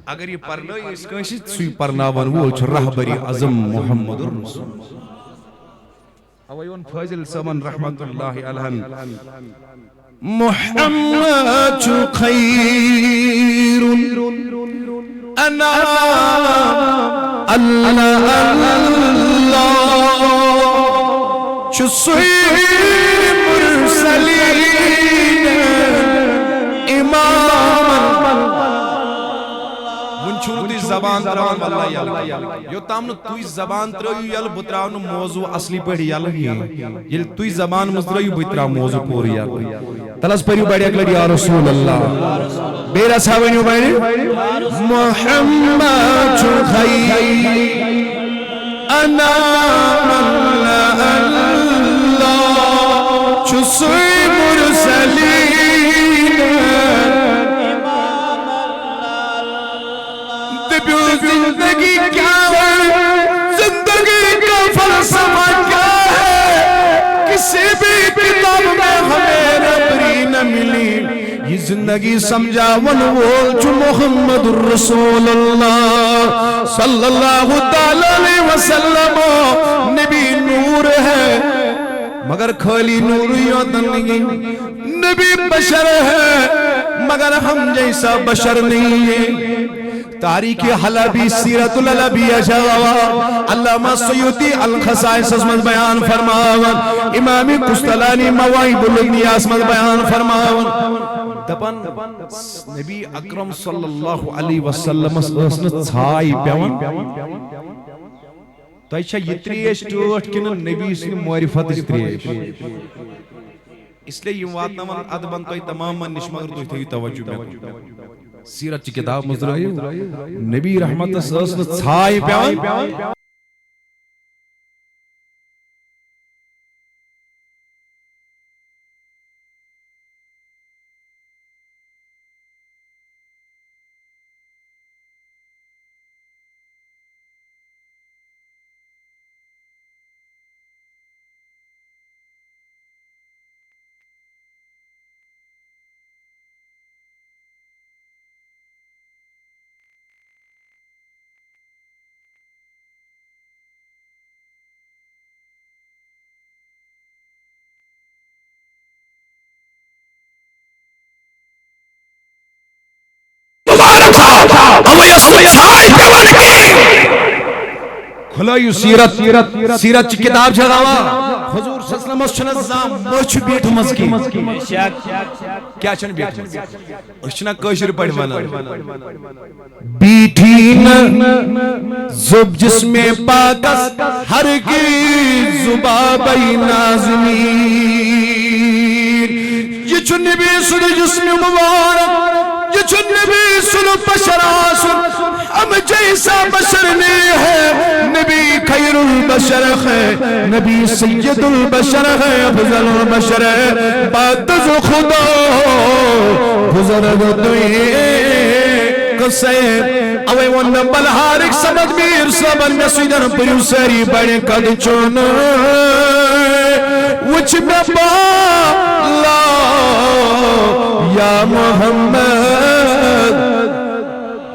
اگر یہ پرنا اس کنشی سوی پرنا ونوول چھو رہبری عظم محمد رسول اویون فاضل سمن رحمت اللہ علیہ محمد چھو خیر انا اللہ چھو سوی مرسلین امام من چھو تی زبان تراؤن واللہ یال یو تامنو توی زبان تراؤن یال بطراؤن موضوع اصلی پڑھی یال یل توی زبان مزدراؤن بطراؤ موضوع پوری یال تلس پریو بیڑی اکلڑی یا رسول اللہ بیرا ساوینیو بیڑی محمد چھو خیر انا سوی مرسلین دبیو زندگی کیا ہے زندگی کا فلسفہ کیا ہے کسی بھی کتاب میں ہمیں ربری نہ ملی یہ زندگی سمجھا ونوول جو محمد الرسول اللہ صلی اللہ علیہ وسلم نبی نور ہے مگر خالی نوریاتن نہیں نبی بشر ہے مگر ہم جیسا بشر نہیں ہے تاریخ حلبی سیرت العلبی اجاوا علامہ سیوطی الخصائص اسمت بیان فرماون امام قسطلانی مواہب الانیاس اسمت بیان فرماون دپن نبی اکرم صلی اللہ علیہ وسلم اسنت چھائی پیون تو ایچھا یہ تریش ٹوٹ کنن نبی سے معرفت اس تریش اس لئے یہ واتنا من ادبن تو تمام من نشمگر تو تھی توجہ میں سیرت چی کتاب مزدرائی نبی رحمت سرسل چھائی پیان کھلائیو سیرت سیرت چی کتاب چھگاوا حضور صلی اللہ علیہ وسلم زام مچ بیٹھ مزکی کیا چھن بیٹھ مزکی اشنا کشر پڑھ وانا بیٹھین زب جسم پاکس ہرگز زبابی نازمین یہ چھن نبی صلی جسم مبارک یہ چھن نبی صلی بشر آسر ہم جیسا بشر نہیں ہے نبی خیر البشر ہے نبی سید البشر ہے افضل البشر ہے بادز خدا بزرگ دوئے قصے اوے ون بلہارک سمجھ میر سبن نسیدن پریو سری بڑے قد چون وچ میں بالا یا محمد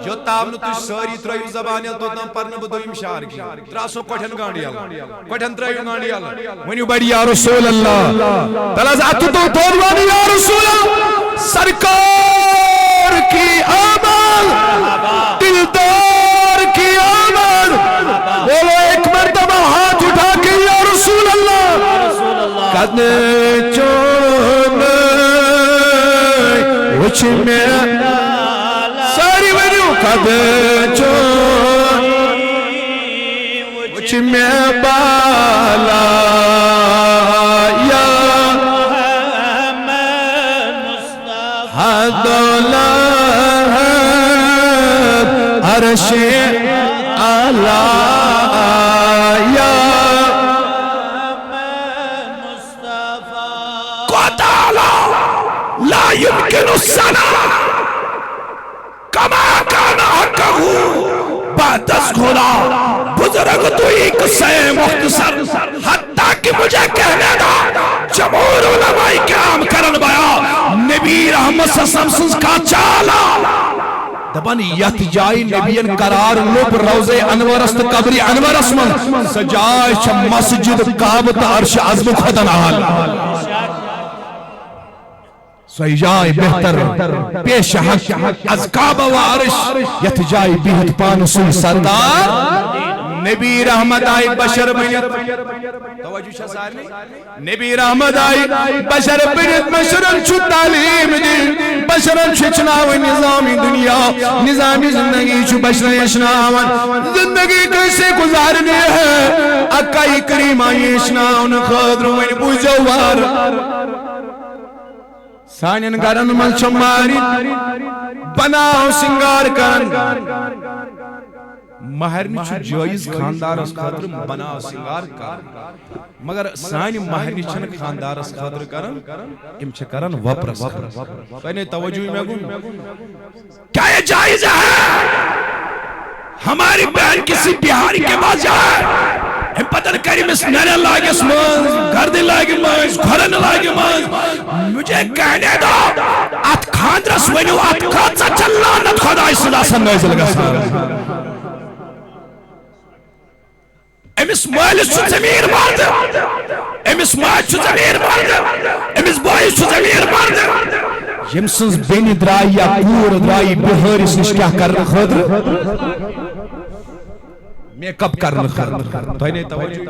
جو تابنو تو ساری ترائیو زبانی تو تم پرن بدویم شار کی تراسو کوٹھن گانڈی آلا کوٹھن ترائیو گانڈی آلا ونیو بڑی یا رسول اللہ تلاز آتو تو توروانی یا رسول اللہ سرکار کی آمال دلدار کی آمال بولو ایک مرتبہ ہاتھ اٹھا کے یا رسول اللہ قد چون وچ میں ساری ونیو قد چون وچ میں بالا یا حدولا عرش اعلی یا قتالا لا يمكن السنة كما كان حقه بعد خدا بزرگ تو ایک سے مختصر حتیٰ کہ مجھے کہنے دا جمہور علماء کرام کرن بایا نبی رحمت صلی اللہ علیہ وسلم کا چالا دبن یت جائی نبیین قرار لب روزے انور است قبری انور اسمن سجائے چھ مسجد کعبت عرش عظم خدن آل سجائے بہتر پیش حق از کعبہ و عرش یت جائی بیہت پانسوی سردار نبی رحمت آئی بشر بنیت توجہ شاہ سارنی نبی رحمت آئی بشر بنیت بشرن چھو تعلیم دی بشرن چھو چناوی نظامی دنیا نظامی زندگی چھو بشرن اشناون زندگی کیسے گزارنے ہے اکائی کریم آئی اشناون خدروین بوجوار سانین گرن من چماری بناو سنگار کرن مہرنی چھو جائز خاندار اس خاطر بناو سنگار کرن مگر سانی مہرنی چھن خاندار اس خاطر کرن ام چھے کرن وپرس پہنے توجہ میں گوں کیا یہ جائز ہے ہماری بہن کسی بہاری کے باز جائے ہم پتر کریم اس نینے لاغی اس منز گردی لاغی منز گھرن لاغی منز مجھے کہنے دو آت خاندرس ونیو آت خادثہ چلنا نت خدا اس صدا سن نویز لگا سن امس مالس چھو زمیر مرد امس مال چھو زمیر مرد امس بائی چھو زمیر مرد یم سنز بینی درائی یا پور درائی بہاری سنش کیا کرن خدر میک اپ کرن خدر تو انہیں توجہ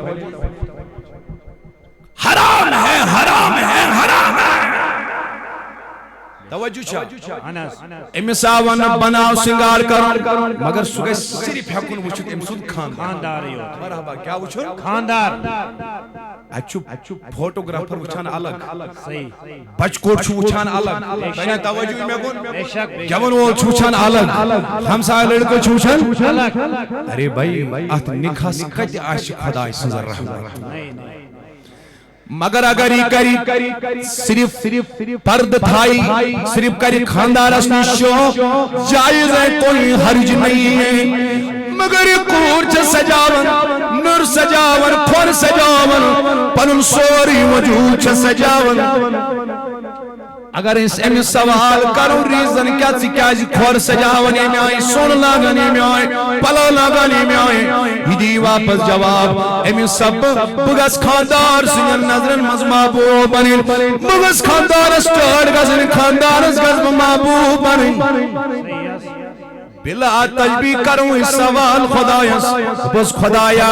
حرام ہے حرام ہے حرام ہے توجہ چھا امساوان بناو سنگار کرن مگر سگے صرف حکن وچھت امسود خاندار مرحبا کیا وچھن خاندار اچھو فوٹوگرافر وچھان الگ بچ کوٹ چھو وچھان الگ بہنے توجہ میں کون جوان وہ چھو وچھان الگ ہمسائے لڑکے چھو وچھان ارے بھائی ات نکھاس کت عاشق خدا سنزر رحمت مگر اگر ہی کری صرف پرد تھائی صرف کری خاندار اس نشو جائز ہے کوئی حرج نہیں ہے مگر کور چھ سجاون نور سجاون کھور سجاون پنن سوری وجود چھ سجاون اگر اس امی سوال کرو ریزن کیا سی کیا جی کھور سجاونے میں آئی سون لاغنے میں آئی پلو لاغنے میں آئی ہی واپس جواب امی سب بگس خاندار سنین نظرن مز محبوب بنین بگس خاندار اسٹارٹ گزن خاندار اس گزم محبوب بنین بلا تجبیح کروں اس سوال خدایس بس خدایا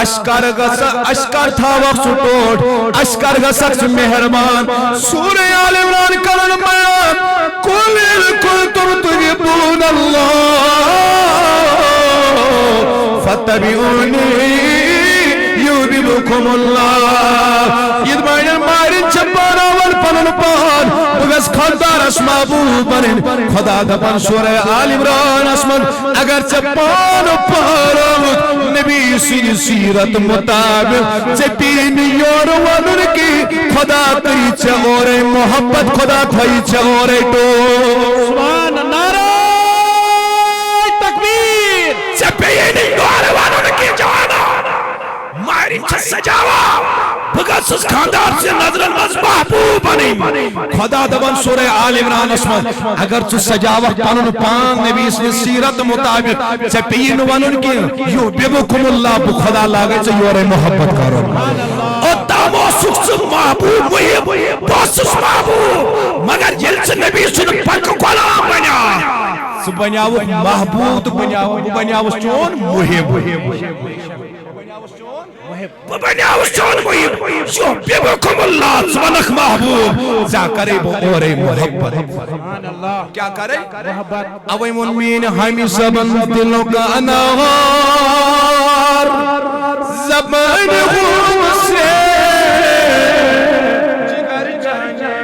اشکار تھاوک سٹوٹ اشکار گسک مہربان سورہ آل عمران کرن بیان قل ان کنتم تحبون اللہ فاتبعونی یحببکم اللہ یہ بیان مارن چپانا ول پنن پان بس خاندار اس محبوب بنن خدا دپن سورہ آل عمران اسمن اگر چپان پارم نبی سین سیرت مطابق چپین یور ونن کی خدا کری چورے محبت خدا تھئی چورے تو سبحان نعرہ تکبیر چپین یور ونن کی جوانا ماری چھ سجاوا بگسس خاندار سے نظر المز محبوب بنی خدا دبن سورہ آل عمران اسمت اگر چھ سجاوہ پانن پان نبی اس نے سیرت مطابق چھ پین ونن کی یو بیبکم اللہ بخدا لاغے چھ یور محبت کرو اور تامو سکس محبوب محب باسس محبوب مگر جل سے نبی اس نے پاک کلام بنیا سو بنیاو محبوب تو بنیاو چون محب بنیاو چون محب یو بیبکم اللہ سبنک محبوب جا کرے وہ اور محبت کیا کرے اوی منمین ہمی سبن دلوں کا انوار زبان غم سے جگر جانے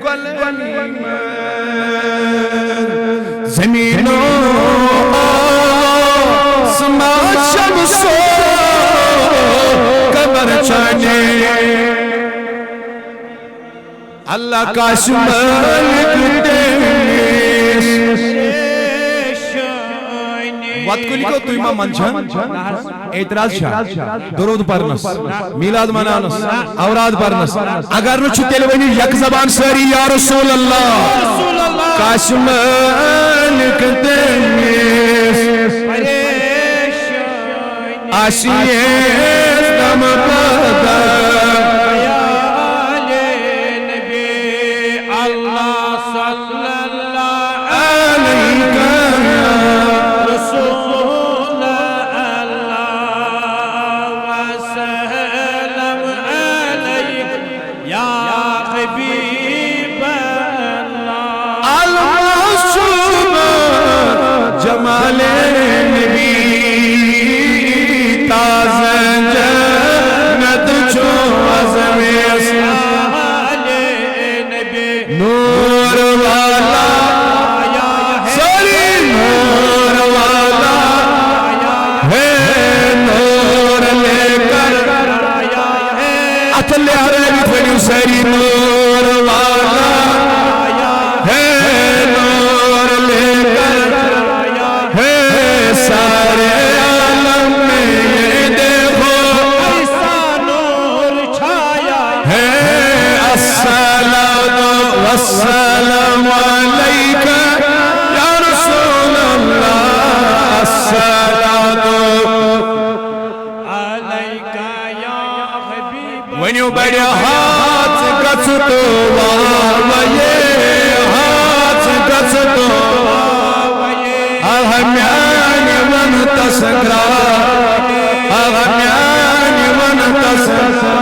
گلنی زمینوں آسمان شمسوں قبر چانے اللہ کا شمالک دیس وقت کلی کو تو امام منچن اعتراض شاہ درود پرنس میلاد منانس اوراد پرنس اگر نچو تیلوینی یک زبان ساری یا رسول اللہ کا شمالک دیس آشیز دم پدر سری نور والا ہے نور لے کر ہے سارے عالم میں یہ دیکھو ایسا نور چھایا ہے الصلاۃ والسلام علیک یا رسول اللہ الصلاۃ علیک یا حبیب ونیو بڑیا تو واویے ہاتھ گزتو اغمیان من تسکرا اغمیان من تسکرا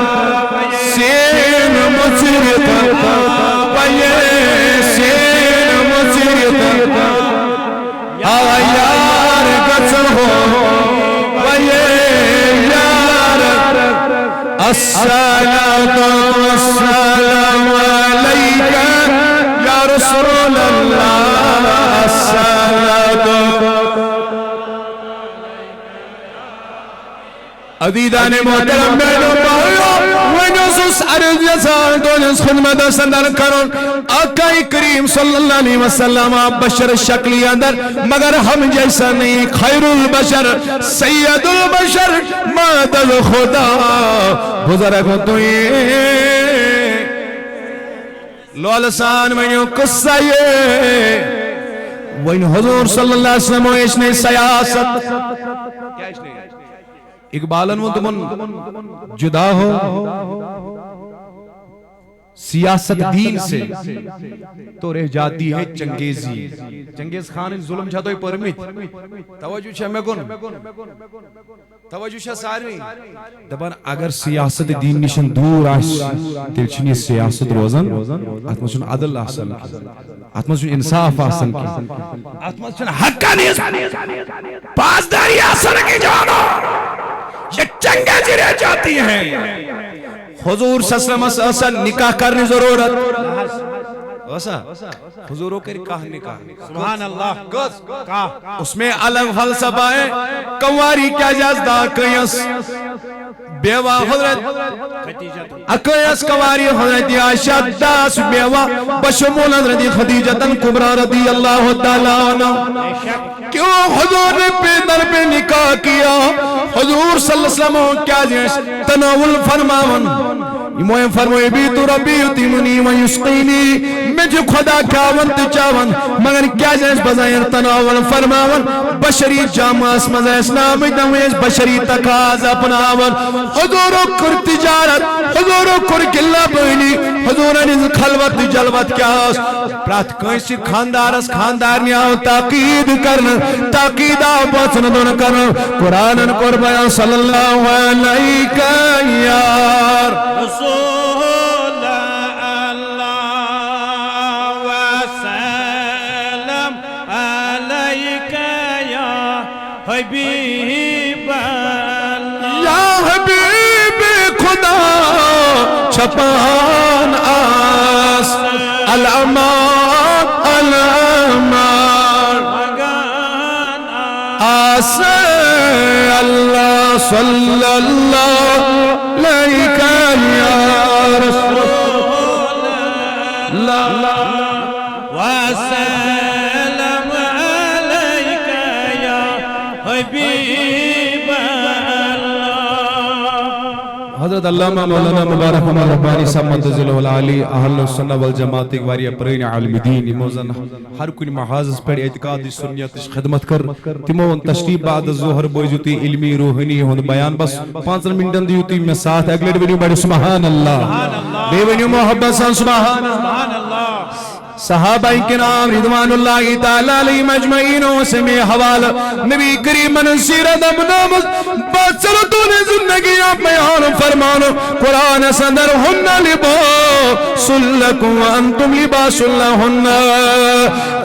سین مصرت ویے سین مصرت یار گزر ہو ویے یار الصلاة والسلام عليك يا رسول الله الصلاة عزیزان محترم بہنوں بھائیوں ونصوص عرض یسان دونس خدمت سندر کرن آقا کریم صلی اللہ علیہ وسلم بشر شکلی اندر مگر ہم جیسا نہیں خیر البشر سید البشر مادل خدا بزرگ تو لولسان میں قصہ یہ وین حضور صلی اللہ علیہ وسلم اس نے سیاست اقبالن و تمن جدا ہو سیاست دین سے تو رہ جاتی ہے چنگیزی. چنگیز خان ظلم چھا تو پرمیت توجہ چھا میں کن توجہ چھا ساروی دبان اگر سیاست دین نشن دور آس تیل چھنی سیاست روزن اتمہ چھن عدل آسن اتمہ چھن انصاف آسن اتمہ چھن حقانیت پاسداری آسن کی جانو یہ چنگیزی رہ جاتی ہیں. حضور صلی اللہ علیہ وسلم اسا نکاح کرنے ضرورت اسا حضوروں کے نکاح سبحان اللہ. اس میں الگ فلسفہ ہے. کنواری کیا جازدہ قیس بیوہ حضرت اقیس کنواری حضرت عائشہ داس بیوہ بشمول حضرت خدیجہ کبریٰ رضی اللہ تعالیٰ عنہ. کیوں حضور نے پیدر پہ نکاح کیا؟ حضور صلی اللہ علیہ وسلم کیا جیس تناول فرماون موئے فرموئے بیتو ربی یتیمنی و یسقینی مجھے خدا کھاون تچاون مگر کیا جیس بزائر تناول فرماون بشری جامع اسمز اسلام دویس بشری تقاض اپناون. حضورو کر تجارت حضورو کر کلہ بینی حضورن خلوت جلوت کیا اس پرات کئیسی خاندارس خاندار نیاو تاقید کرنا تاقید آباسن دون کرنا قرآن کر بیان صلی اللہ علیہ یار رسول اللہ وسلم علیکہ یا حبیب اللہ یا حبیب خدا چھپان آس الامان الامان آس اللہ صلی اللہ علیہ یا رسول اللہ وسلم علیکہ یا حبیب اللہ. حضرت علامہ مولانا مبارک محمد ربانی صاحب منتظل والعالی اہل السنہ والجماعت واریہ پرین عالم دین موزن ہر کن محاذ پر اعتقاد سنیت خدمت کر تمون تشریف بعد ظہر بوجوتی علمی روحانی ہون بیان بس 5 منٹن دیوتی میں ساتھ اگلیٹ ونیو بڑی سبحان اللہ بے ونیو محبت سان سبحان اللہ. صحابہ کرام رضوان اللہ تعالیٰ علیہ مجمعین سے میں حوالہ نبی کریم من سیرت ابنامز بچلتون زندگی آپ بیان فرمانو قرآن صدر ہن لباس لکم وانتم لباس لہن.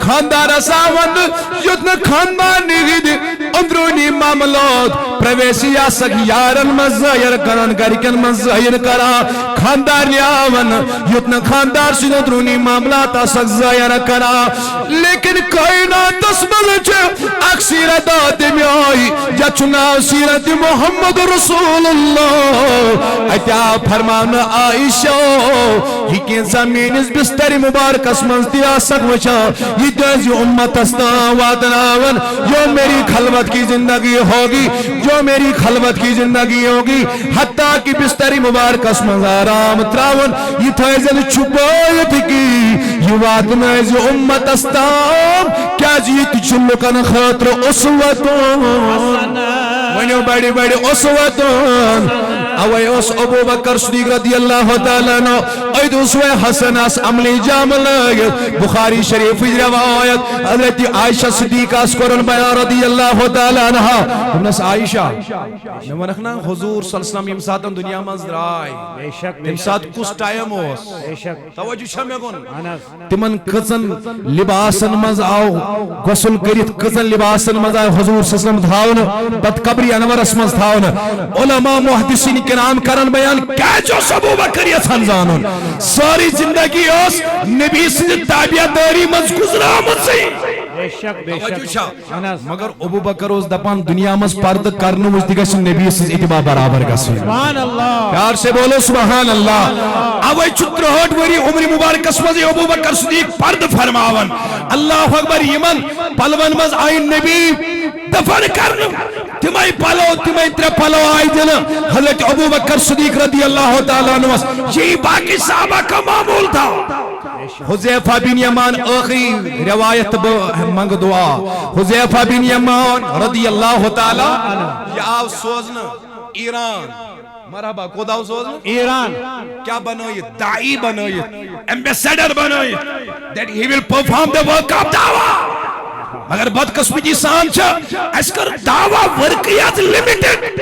خاندار ساوند یتن خاندار نگید اندرونی معاملات پرویسی آسک یارن مزایر کرن گرکن مزایر کرا خاندار لیاون یتن خاندار سید اندرونی معاملات آسک ظاہر کرا. لیکن کائنات اسمل چھے اکسیرت آدمی آئی یا چناو سیرت محمد رسول اللہ اتیا فرمان آئیشہ ہی کین زمین اس بستر مبارک اسمنز دیا سکوچا یہ دوزی امت استان وادناون جو میری خلوت کی زندگی ہوگی جو میری خلوت کی زندگی ہوگی حتیٰ کہ بستر مبارک اسمنز آرام تراون یہ تھائزن چھپایت کی یہ وادنائز امت استان کیا جیت چلکن خاطر اسوتون ونیو بڑی بڑی اسوتون اوے اس ابو بکر صدیق رضی اللہ تعالیٰ عنہ اید اسوے حسن اس عملی جامل بخاری شریف روایت حضرت عائشہ صدیقہ اس قرآن بیان رضی اللہ تعالیٰ عنہ ہمنس عائشہ نمانکنا حضور صلی اللہ علیہ وسلم یمساتن دنیا منز درائی یمسات کس ٹائم ہوس توجہ شمی کن تمن کسن لباسن مز آو غسل کریت کسن لباسن مز آو حضور صلی اللہ علیہ وسلم تھاون بد قبری انور اسمز تھاون علماء محدثین کرام کرن بیان کیا جو ابو بکر یہ سنزانون ساری زندگی اس نبی سے تابعہ داری مز گزرا مجھ سے مگر ابو بکر اس دپان دنیا مز پرد کرنو مجھ دیگا سے نبی سے اتباع برابر کا سبحان اللہ پیار سے بولو سبحان اللہ. اوے چتر ہوٹ وری عمر مبارک اسمز ابو بکر صدیق پرد فرماون اللہ اکبر یمن پلون مز آئین نبی دفن کرنو تمہیں پلو تمہیں ترے پلو آئی دینا حضرت ابو بکر صدیق رضی اللہ تعالیٰ عنہ یہی باقی صحابہ کا معمول تھا. حذیفہ بن یمان آخری روایت منگ دعا حذیفہ بن یمان رضی اللہ تعالیٰ یہ آو سوزن ایران مرحبا کوداو سوز ایران کیا بنائیت دائی بنائیت ambassador بنائیت that he will perform the work of dawah مگر بدقسمتی سان چھا اس کر دعویٰ ورقیات لیمیٹڈ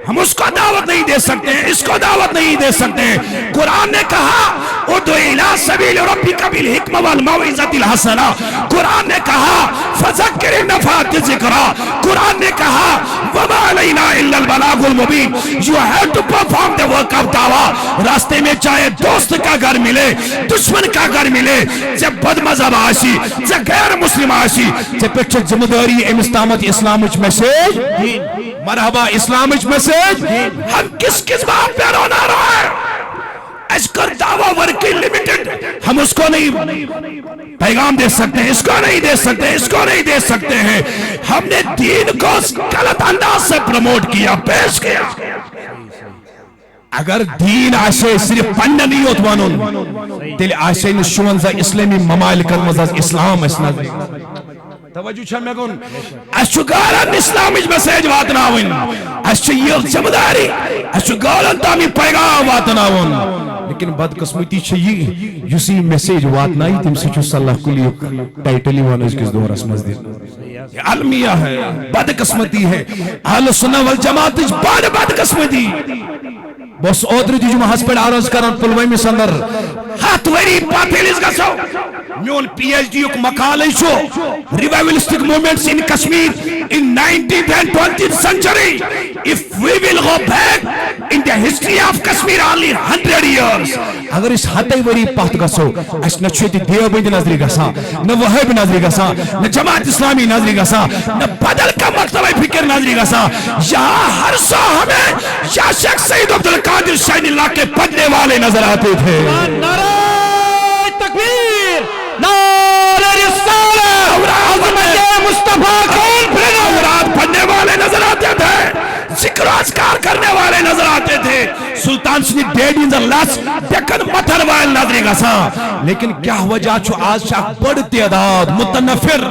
ہم اس کو دعوت نہیں دے سکتے ہیں اس کو دعوت نہیں دے سکتے ہیں قرآن نے کہا ادعو الی سبیل ربک بالحکمۃ والموعظۃ الحسنہ قرآن نے کہا فذکر ان نفعت الذکریٰ قرآن نے کہا وما علینا الا البلاغ المبین you have to perform the work of dعویٰ راستے میں چاہے دوست کا گھر ملے دشمن کا گھر ملے جب بد مذہب آشی جب غیر مسلم آشی پچھ ذمہ داری امس تامت اسلامچ میسیج مرحبا اسلامچ میسیج ہم کس بات پہ رونا رہا ہے اس کر دعویٰ ورکی لیمیٹڈ ہم اس کو نہیں پیغام دے سکتے ہیں اس کو نہیں دے سکتے اس کو نہیں دے سکتے ہیں ہم نے دین کو غلط انداز سے پروموٹ کیا پیش کیا اگر دین آشے صرف پنڈ نہیں ہوت وانون تیل آشے نشونزہ اسلامی ممالکت مزاز اسلام اسنا توجہ چھا میں کن اشو گارن اسلامی میسیج واتناون اشو یہ ذمہ داری اشو گارن تامی پیغام واتناون لیکن بدقسمتی چھا یہ یسی میسیج واتنائی تم سے چھو صلاح کلی ٹائٹلی وانوز کس دور اسمز دین یہ علمیہ ہے بدقسمتی ہے اہل سنہ والجماعت بدقسمتی بس اوتر دی جمعہ ہسپیڈ عرض کرن پلویمی سندر ہاتھ ویری پاپیلیز گا سو میون پی ایچ ڈی یک مقالے شو revivalistic movements in Kashmir in 19th and 20th century if we will go back in the history of Kashmir only 100 years اگر اس ہاتھ ویری پاہت گا سو اس نچویتی دیوبند نظری گا سا نہ وحب نظری گا سا نہ جماعت اسلامی نظری گا سا نہ بدل کا مکتبہ فکر نظری گا سا یہاں ہر سو ہمیں یا شیخ سید عبدالقادر شاہین اللہ کے پڑھنے والے نظر آتے تھے نعرہ تکبیر نعرہ رسالہ عظمت مصطفیٰ کون پھر اوراد پڑھنے والے نظر آتے تھے ذکر و اذکار کرنے والے نظر آتے تھے سلطان سنی ڈیڈ ان دا لاس ڈیکن متر وائل نظری گا سا لیکن کیا وجہ چھو آج شاک بڑھ تعداد متنفر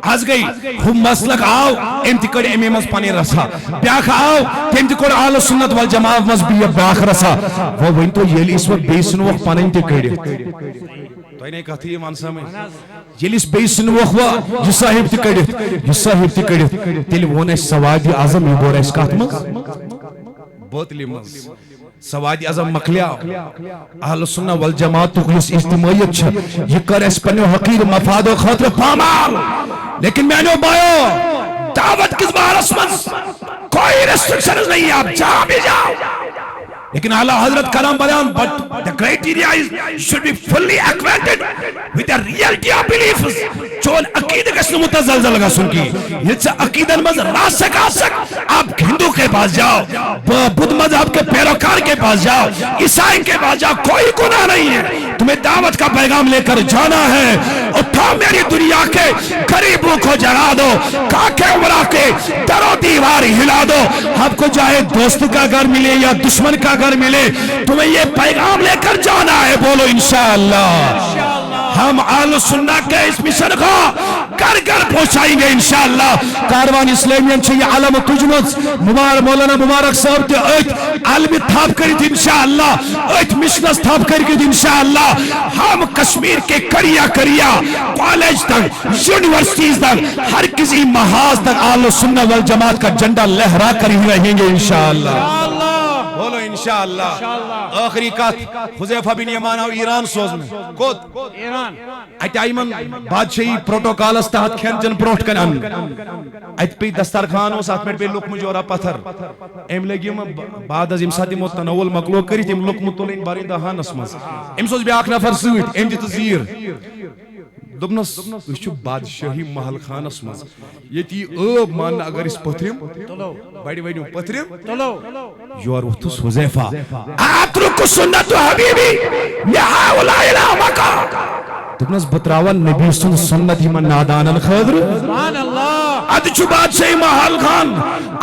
آج گئی ہم مسلک آو امتی کڑ امیمز پانی رسا بیاخ آو تیمتی کڑ آل سنت والجماعت مذبی بیاخ رسا وہ وین تو یہ اس وقت بیسن وقت پانی تے کڑی تو انہیں کہتی ہے مان سامنے جلیس بیسن وقت یہ صاحب تی کڑی تیلی ونے سوادی اعظم یہ بورا اس کاتمز بوتلی مز سوادی اعظم مکلیا اہل سنہ والجماعت تخلص اجتماعیت چھا یہ کر اس پنو حقیر مفاد و خاطر پامال لیکن میں نے بایو دعوت کس بار اسمز کوئی ریسٹرکشنز نہیں آپ جہاں بھی جاؤ لیکن اعلیٰ حضرت کرام بیان but the criteria is should be fully acquainted with the reality of beliefs چون عقید کسن متزلزل گا سن کی یہ سے عقیدن مز راسک آسک آپ ہندو کے پاس جاؤ بدھ مذہب کے پیروکار کے پاس جاؤ عیسائی کے پاس جاؤ کوئی گناہ نہیں ہے تمہیں دعوت کا پیغام لے کر جانا ہے اٹھا میری دنیا کے غریبوں کو جگا دو کاکے عمرہ کے در و دیواری ہلا دو آپ کو چاہے دوست کا گھر ملے یا دشمن کا گھر ملے تمہیں یہ پیغام لے کر جانا ہے بولو انشاءاللہ ہم آل سنہ کے اس مشن کو گھر گھر پہنچائیں گے انشاءاللہ کاروان اسلامیان چھے یہ علم تجمز مولانا مبارک صاحب تے ایت علمی تھاپ کری تھی انشاءاللہ ایت مشنس تھاپ کری تھی انشاءاللہ ہم کشمیر کے کریا کالج تک یونیورسٹیز تک ہر کسی محاذ تک آل سنہ والجماعت کا جنڈا لہرا کری رہیں گے انشاءاللہ بولو انشاءاللہ آخری کات حذیفہ بن یمان آو ایران سوز میں کود ایران ایت آئیمن بادشاہی پروٹوکال استحاد کھین جن پروٹ کنن ایت پی دسترخان ہو ساتھ میں پی لکم جورا پتھر ایم لگی بعد از امساتی متنول مقلوق کری تیم لکم تولین باری دہان اسمز ام سوز بیاک نفر سویت ام جی تزیر دبنس وچو بادشاہی محل خان اسمز یہ تی اب مان اگر اس پترم بڑی بڑی پترم یو آر وقتس حذیفہ اترک سنت حبیبی یہا اولائی لامکا دبنس بتراوان نبی سن سنت ہی من نادانن خضر سبحان اللہ ادچو بادشاہی محل خان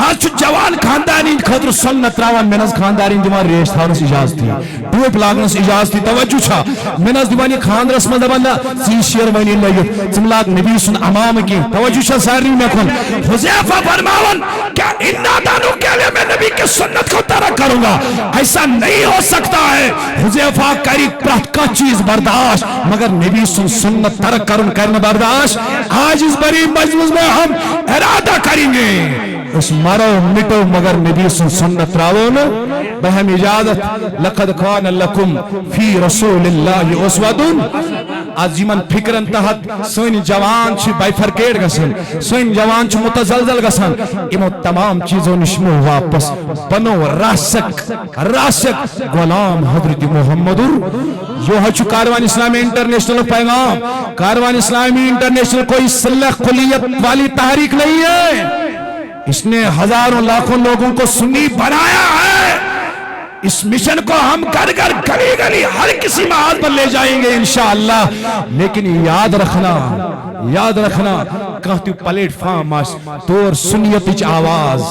آج جوان خاندانی خاطر سنت تراوان منز خاندانی دِوان ریش تھاونس اجازتی ٹوپ لاگنس اجازتی توجہ چھا منز دِوان یہ خاندرس مند دپان ژٕ شیروانی لگت ژٕ لاگ نبی سن امام کی توجہ چھا سارنی مے کن حذیفہ فرماون کیا ان نادانوں کے لیے میں نبی کی سنت کو ترک کروں گا ایسا نہیں ہو سکتا ہے حذیفہ کری پرت کا چیز برداشت مگر نبی سن سنت ترک کرنا برداشت آج اس بڑی مجلس میں ہم ارادہ کریں گے اس مرو مٹو مگر نبی سن سنت راون بہم اجازت لقد کان لکم فی رسول اللہ اسوۃ آج یمن فکرن تحت سن جوان چھ بائفرکیٹ گسن سن جوان چھ متزلزل گسن امو تمام چیزوں نشمو واپس بنو راسک غلام حضرت محمد یہ ہے کاروان اسلامی انٹرنیشنل پیغام کاروان اسلامی انٹرنیشنل کوئی صلح قلیت والی تحریک نہیں ہے اس نے ہزاروں لاکھوں لوگوں کو سنی بنایا ہے اس مشن کو ہم گھر گلی گلی ہر کسی محاذ پر لے جائیں گے انشاءاللہ لیکن یاد رکھنا کہتی پلیٹ فارم طور سنیت آواز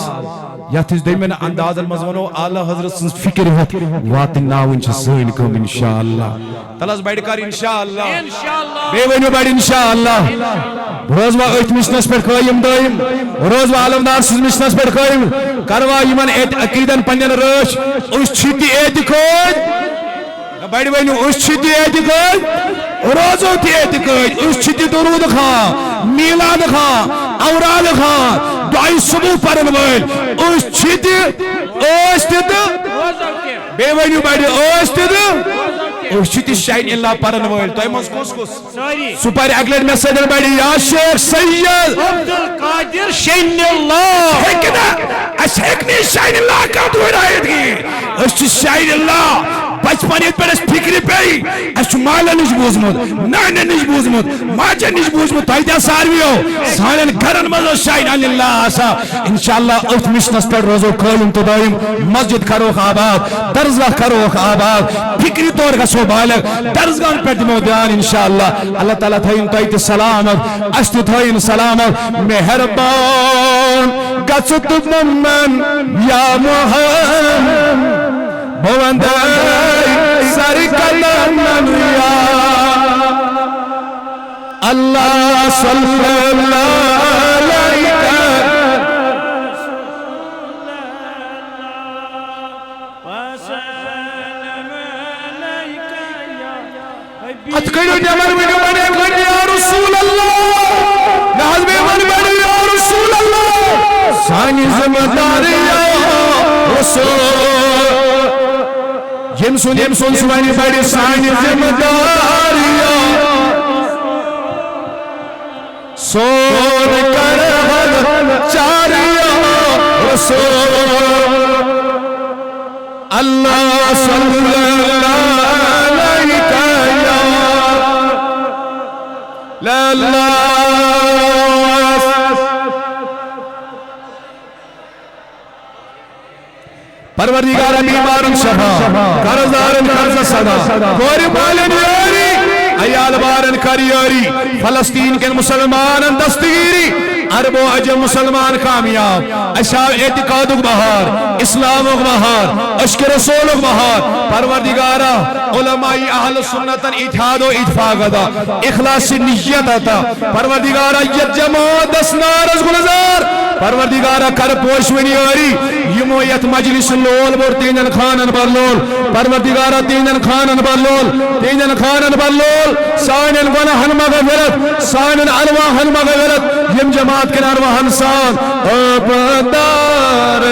یت دمین انداز مزونو اعلی حضرت سن فکر ہت وات ناون چھ سین کم انشاءاللہ تلس بڑ کر انشاءاللہ بے ونیو بڑ انشاءاللہ روزوا ات مشنس پر قائم دائم روزوا علمدار سن مشنس پر قائم کروا یمن عقیدن پنن رش اس چھتی اعتقاد بڑ ونیو اس چھتی اعتقاد روزو تی اعتقاد اس چھتی درود خواہ میلاد خواہ اوراد خواہ دعائی صبح پرن ویل اس چھتی اوستد بے ونیو بڑی اوستد اس چھتی شاید اللہ پرن ویل تو ایمانس کس سپر اگلر میں صدر بڑی یا شیخ سید عبدالقادر شین اللہ ہیکنا اس ہیکنی شاید اللہ کا دوئی رائد کی اس چھتی شاید اللہ بچپنیت پر اس فکری پی اس مالا نش بوزمت نانا نش بوزمت ماجا نش بوزمت تو ایتا سارویو سانن گھرن مزو شاید اللہ آسا انشاءاللہ ات مشنس پر روزو قائم تو دائم مسجد کروخ آباد درزگاہ کروخ آباد فکری طور کا سو بالغ درزگاہ پر دمو دیان انشاءاللہ اللہ تعالیٰ تھائن تو ایت سلامت اشت تھائن سلامت مہربان گچت من یا محمد بوندائی سرکتن نبیا اللہ صلی اللہ علیہ اتکڑو جمر میں بڑے بڑے یا رسول اللہ ناز میں بڑے یا رسول اللہ سانی ذمہ داری یا رسول یم سن سوانی بڑی سانی ذمہ داریا سون کر حد چاریا رسول اللہ صلی اللہ علیہ یا لا پروردگار بیمارن شفا قرضدارن قرض صدا کوری بالن یاری ایال بارن کریاری فلسطین کے مسلمان دستگیری عرب و عجم مسلمان کامیاب اشاب اعتقاد بہار اسلام بہار عشق رسول بہار پروردگارہ علمائی اہل سنتن اتحاد و اتفاق دا اخلاص نیت عطا پروردگارہ یہ جماعت دسنار از گلزار پروردگارہ کر پوشونی آری یمویت مجلس لول بور تینن خانن برلول پروردگارہ تینن خانن برلول سانن گناہن مغفرت سانن ارواحن مغفرت یم جماعت کے ارواحن سان ابدار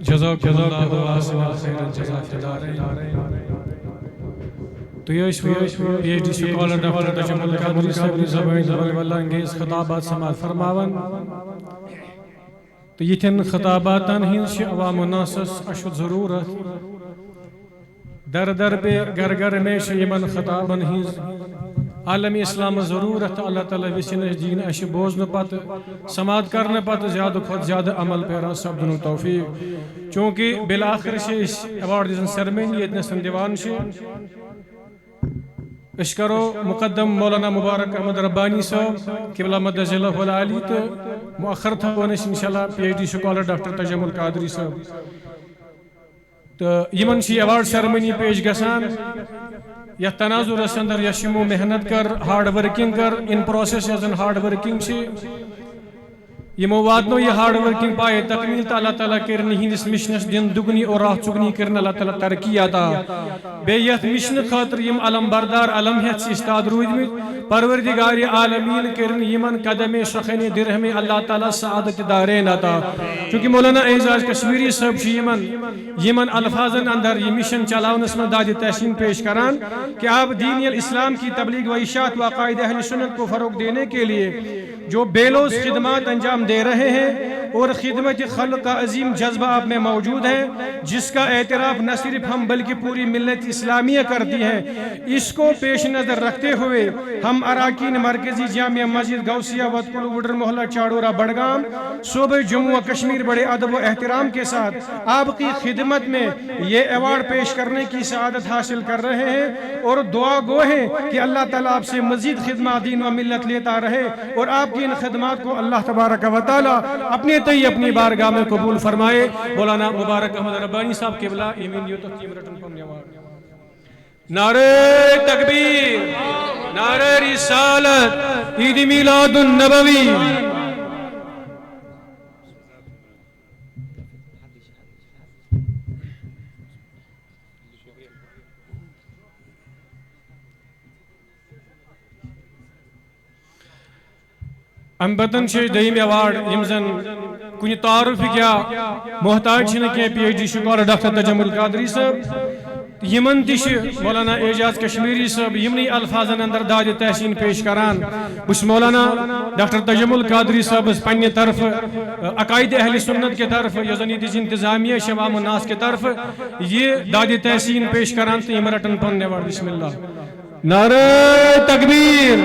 جزاک اللہ خیرن جزاک تو یہ P H D scholar doctor Tajammul Qadri sahib زبان والا انگیز خطابات سماعت فرماون تو یتھن خطاباتن ہنز عوام الناسس اشد ضرورت در در پہ گر گر میں یمن خطابن ہنز عالمی اسلام ضرورت اللہ تعالیٰ وسین دین اش بوزن پتہ سماعت کرنے پتہ زیادہ کھت زیادہ عمل پیران سپدن توفیق چونکہ بالآخر ایوارڈ دن سرمنی یتنس دیوان اس کرو مقدم مولانا مبارک احمد ربانی صاحب قبلہ مدد اللہ علی تو مؤخر تھاون انشاءاللہ P H D scholar doctor Tajammul Qadri sahib تو یمن ایوارڈ سرمنی پیش گسان یا تناظر اندر یشمو محنت کر ہارڈ ورکنگ کر ان پروسیس یزن ہارڈ ورکنگ یمو واتنو یہ ہارڈ ورکنگ پائے تکمیل تا اللہ تعالیٰ کرنی ہندس مشنس دن دگنی اور راہ چگنی کرن اللہ تعالیٰ ترقی عطا بیت مشن خاطر یم علم بردار علم ہیت سی استاد رویدمت پروردگار عالمین کرن یمن قدم شخین درہم اللہ تعالیٰ سعادت دارین عطا چونکہ مولانا اعزاز کشمیری صاحب یمن الفاظن اندر یہ مشن چلاونس میں داد تحسین پیش کران کہ آپ دین الاسلام کی تبلیغ و اشاعت و عقائد اہل سنت کو فروغ دینے کے لیے جو بیلوز خدمات انجام دے رہے ہیں اور خدمت خلق کا عظیم جذبہ آپ میں موجود ہے جس کا اعتراف نہ صرف ہم بلکہ پوری ملت اسلامیہ کرتی ہے، اس کو پیش نظر رکھتے ہوئے ہم اراکین مرکزی جامعہ مسجد غوثیہ وتکل وڈر محلہ چاڑورہ بڑگام صوبہ جموں و کشمیر بڑے ادب و احترام کے ساتھ آپ کی خدمت میں یہ ایوارڈ پیش کرنے کی سعادت حاصل کر رہے ہیں اور دعا گو ہیں کہ اللہ تعالیٰ آپ سے مزید خدمات دین و ملت لیتا رہے اور آپ کی ان خدمات کو اللہ تبارک و تعالیٰ اپنے تئی اپنی بارگاہ میں قبول فرمائے۔ مولانا مبارک احمد ربانی صاحب قبلہ ایمین یو تقیم رٹن پمنے وارد نعرہ تکبیر، نعرہ رسالت، عید میلاد النبوی۔ ام پتن دیم ایوارڈ یم زن کن تعارف کیا محتاج کی P H D scholar doctor Tajammul Qadri sahib یمن تش مولانا اعجاز کشمیری صاحب یمنی الفاظن اندر داد تحسین پیش کران بس مولانا ڈاکٹر تجمل قادری صاحب پنہ طرف عقائد اہل سنت کے طرف یزن یہ انتظامیہ شوام الناس کے طرف یہ داد تحسین پیش کران تو یم رٹن پن ایوارڈ بسم اللہ۔ نعرہ تکبیر،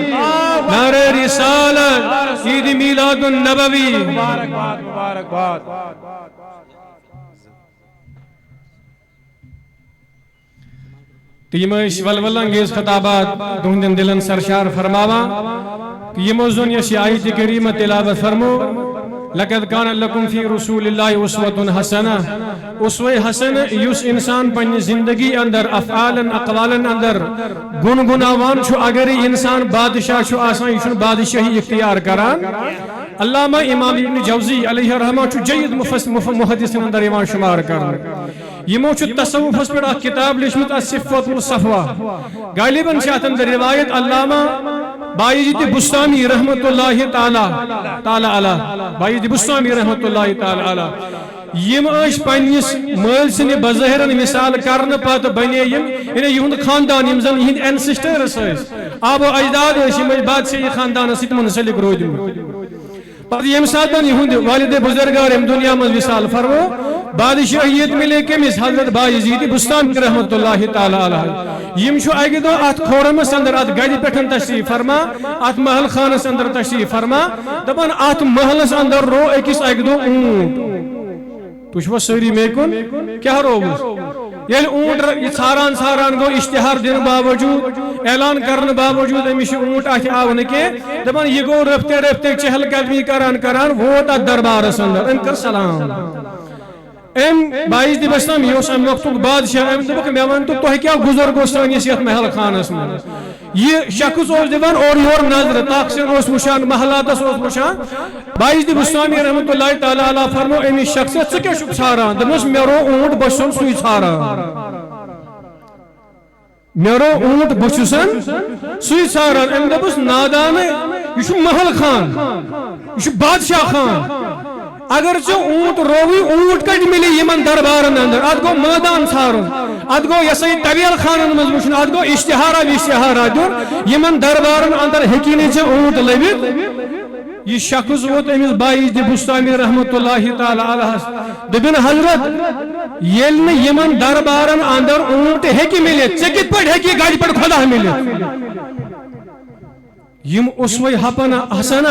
نعرہ رسالت، عید میلاد النبوی۔ مبارکباد۔ تو یم ولول انگیز خطابات تہندین دلن سرشار فرماوا کہ یمو زن یس آیت کریمہ تلاوت فرمو لقد کان لکم فی رسول اللہ اسوۃ حسنہ، اسوہ حسن یس انسان پنہ زندگی اندر افعالن اقوالن اندر گنگناوان چھو اگر انسان بادشاہ چھو آسان یہ بادشاہی اختیار کران۔ علامہ امام ابن جوزی علیہ الرحمہ چھو جید محدث اندر ایمان شمار کران، یمو چھو تصوف پر کتاب لشمت الصفوۃ الصفوہ غالباً شاہت اندر روایت علامہ بایزید بستامی رحمت اللہ تعالی علی بایزید بستامی رحمت اللہ تعالی علی یم پنس مل سن بظاہرن مثال کرنے پتہ بنے یہند خاندان یم زن یہند اینسسٹرس آب و اجداد بادشاہی خاندان ست منسلک روزمت پتہ یم سات یہند والد بزرگار ام دنیا مز وصال فرمو بادشاہیت ملے کمس حضرت بایزید بستامی رحمت اللہ تعالی علیہ یم چھو اگہ دو ات کھورمس اندر ات گڑ پٹھن تشریف فرما ات محل خانس اندر تشریف فرما دپان ات محلس اندر رو اکس اگہ دو اونٹ تشوا سری میکن کیا روس یل اونٹ ژھاران ژھاران گو اشتہار دن باوجود اعلان کرنے باوجود امس اونٹ ات آو نہ دپان یہ گو رفتے رفتے چہل قدمی کران ووت ات دربارس اندر ام کر سلام ام بایزید بستام یہ ام وقت بادشاہ ام دپک مے ون تو تہ کیا گزر گو سانس یت محل خانس من یہ شخص اس دان اور یور نظر تاخسن اس وشان محلاتس اس وشان بایزید بستامی رحمت اللہ تعالی علیہ فرمو امس شخص ژ کیا چھک ژھاران دپس مے رو اونٹ بچھن سوی ژھاران مے رو اونٹ بچھسن سوی ژھاران ام دپس نادان یہ محل خان یہ بادشاہ خان اگر چھ اونٹ روی اونٹ کٹ ملی یمن دربارن اندر ات گو میدان ژھارن ات گو یسے طویل خانن مز وچھن ات گو اشتہارا دیون یمن دربارن اندر ہیکی نہ چھ اونٹ لبت یہ شخص ووت امس بایزید بستامی رحمت اللہ تعالی علیہ دبن حضرت یل نہ یمن دربارن اندر اونٹ ہیکی ملت ژے کت پٹ ہیکی گاڑی پٹ خدا ملت یم اسوہ حسنہ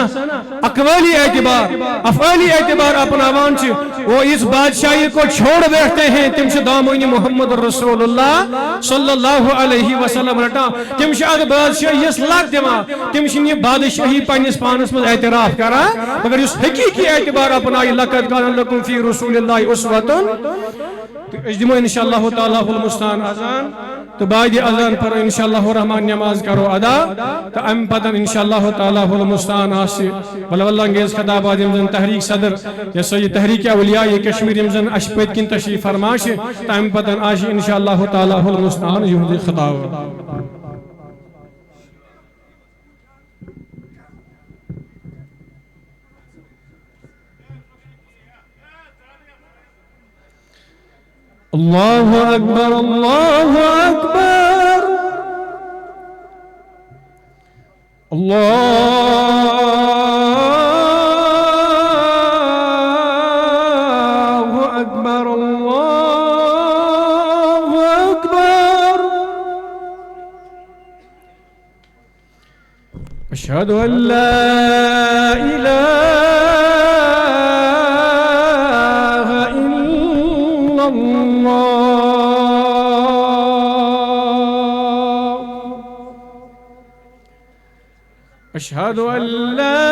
اقوالی اعتبار افعالی اعتبار اپناوان چھ وہ اس بادشاہی کو چھوڑ بیٹھتے ہیں تم سے دامن محمد رسول اللہ صلی اللہ علیہ وسلم رٹا تم سے اگر بادشاہی اس لگ دیما تم سے یہ بادشاہی پانس پانس میں اعتراف کرا مگر اس حقیقی اعتبار اپنائی لقد کان لکم فی رسول اللہ اسوۃ اجدمو انشاءاللہ تعالی المستعان اذان تو بعد اذان پر انشاءاللہ الرحمن نماز کرو ادا تو ام پتن انشاءاللہ تعالی المستعان آسی بلا واللہ انگیز خطابات یمزن تحریک صدر یا سید تحریک اولیاء کشمیر یمزن اشپیت کن تشریف فرماش تو ام پتن آشی انشاءاللہ تعالی المستعان یہودی خطاب اللہ اکبر اللہ اکبر اللہ اکبر اللہ اکبر اشہد ان لا الہ أشهد أن لا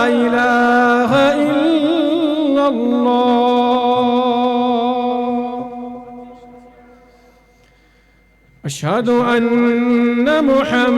إله إلا الله أشهد أن محمد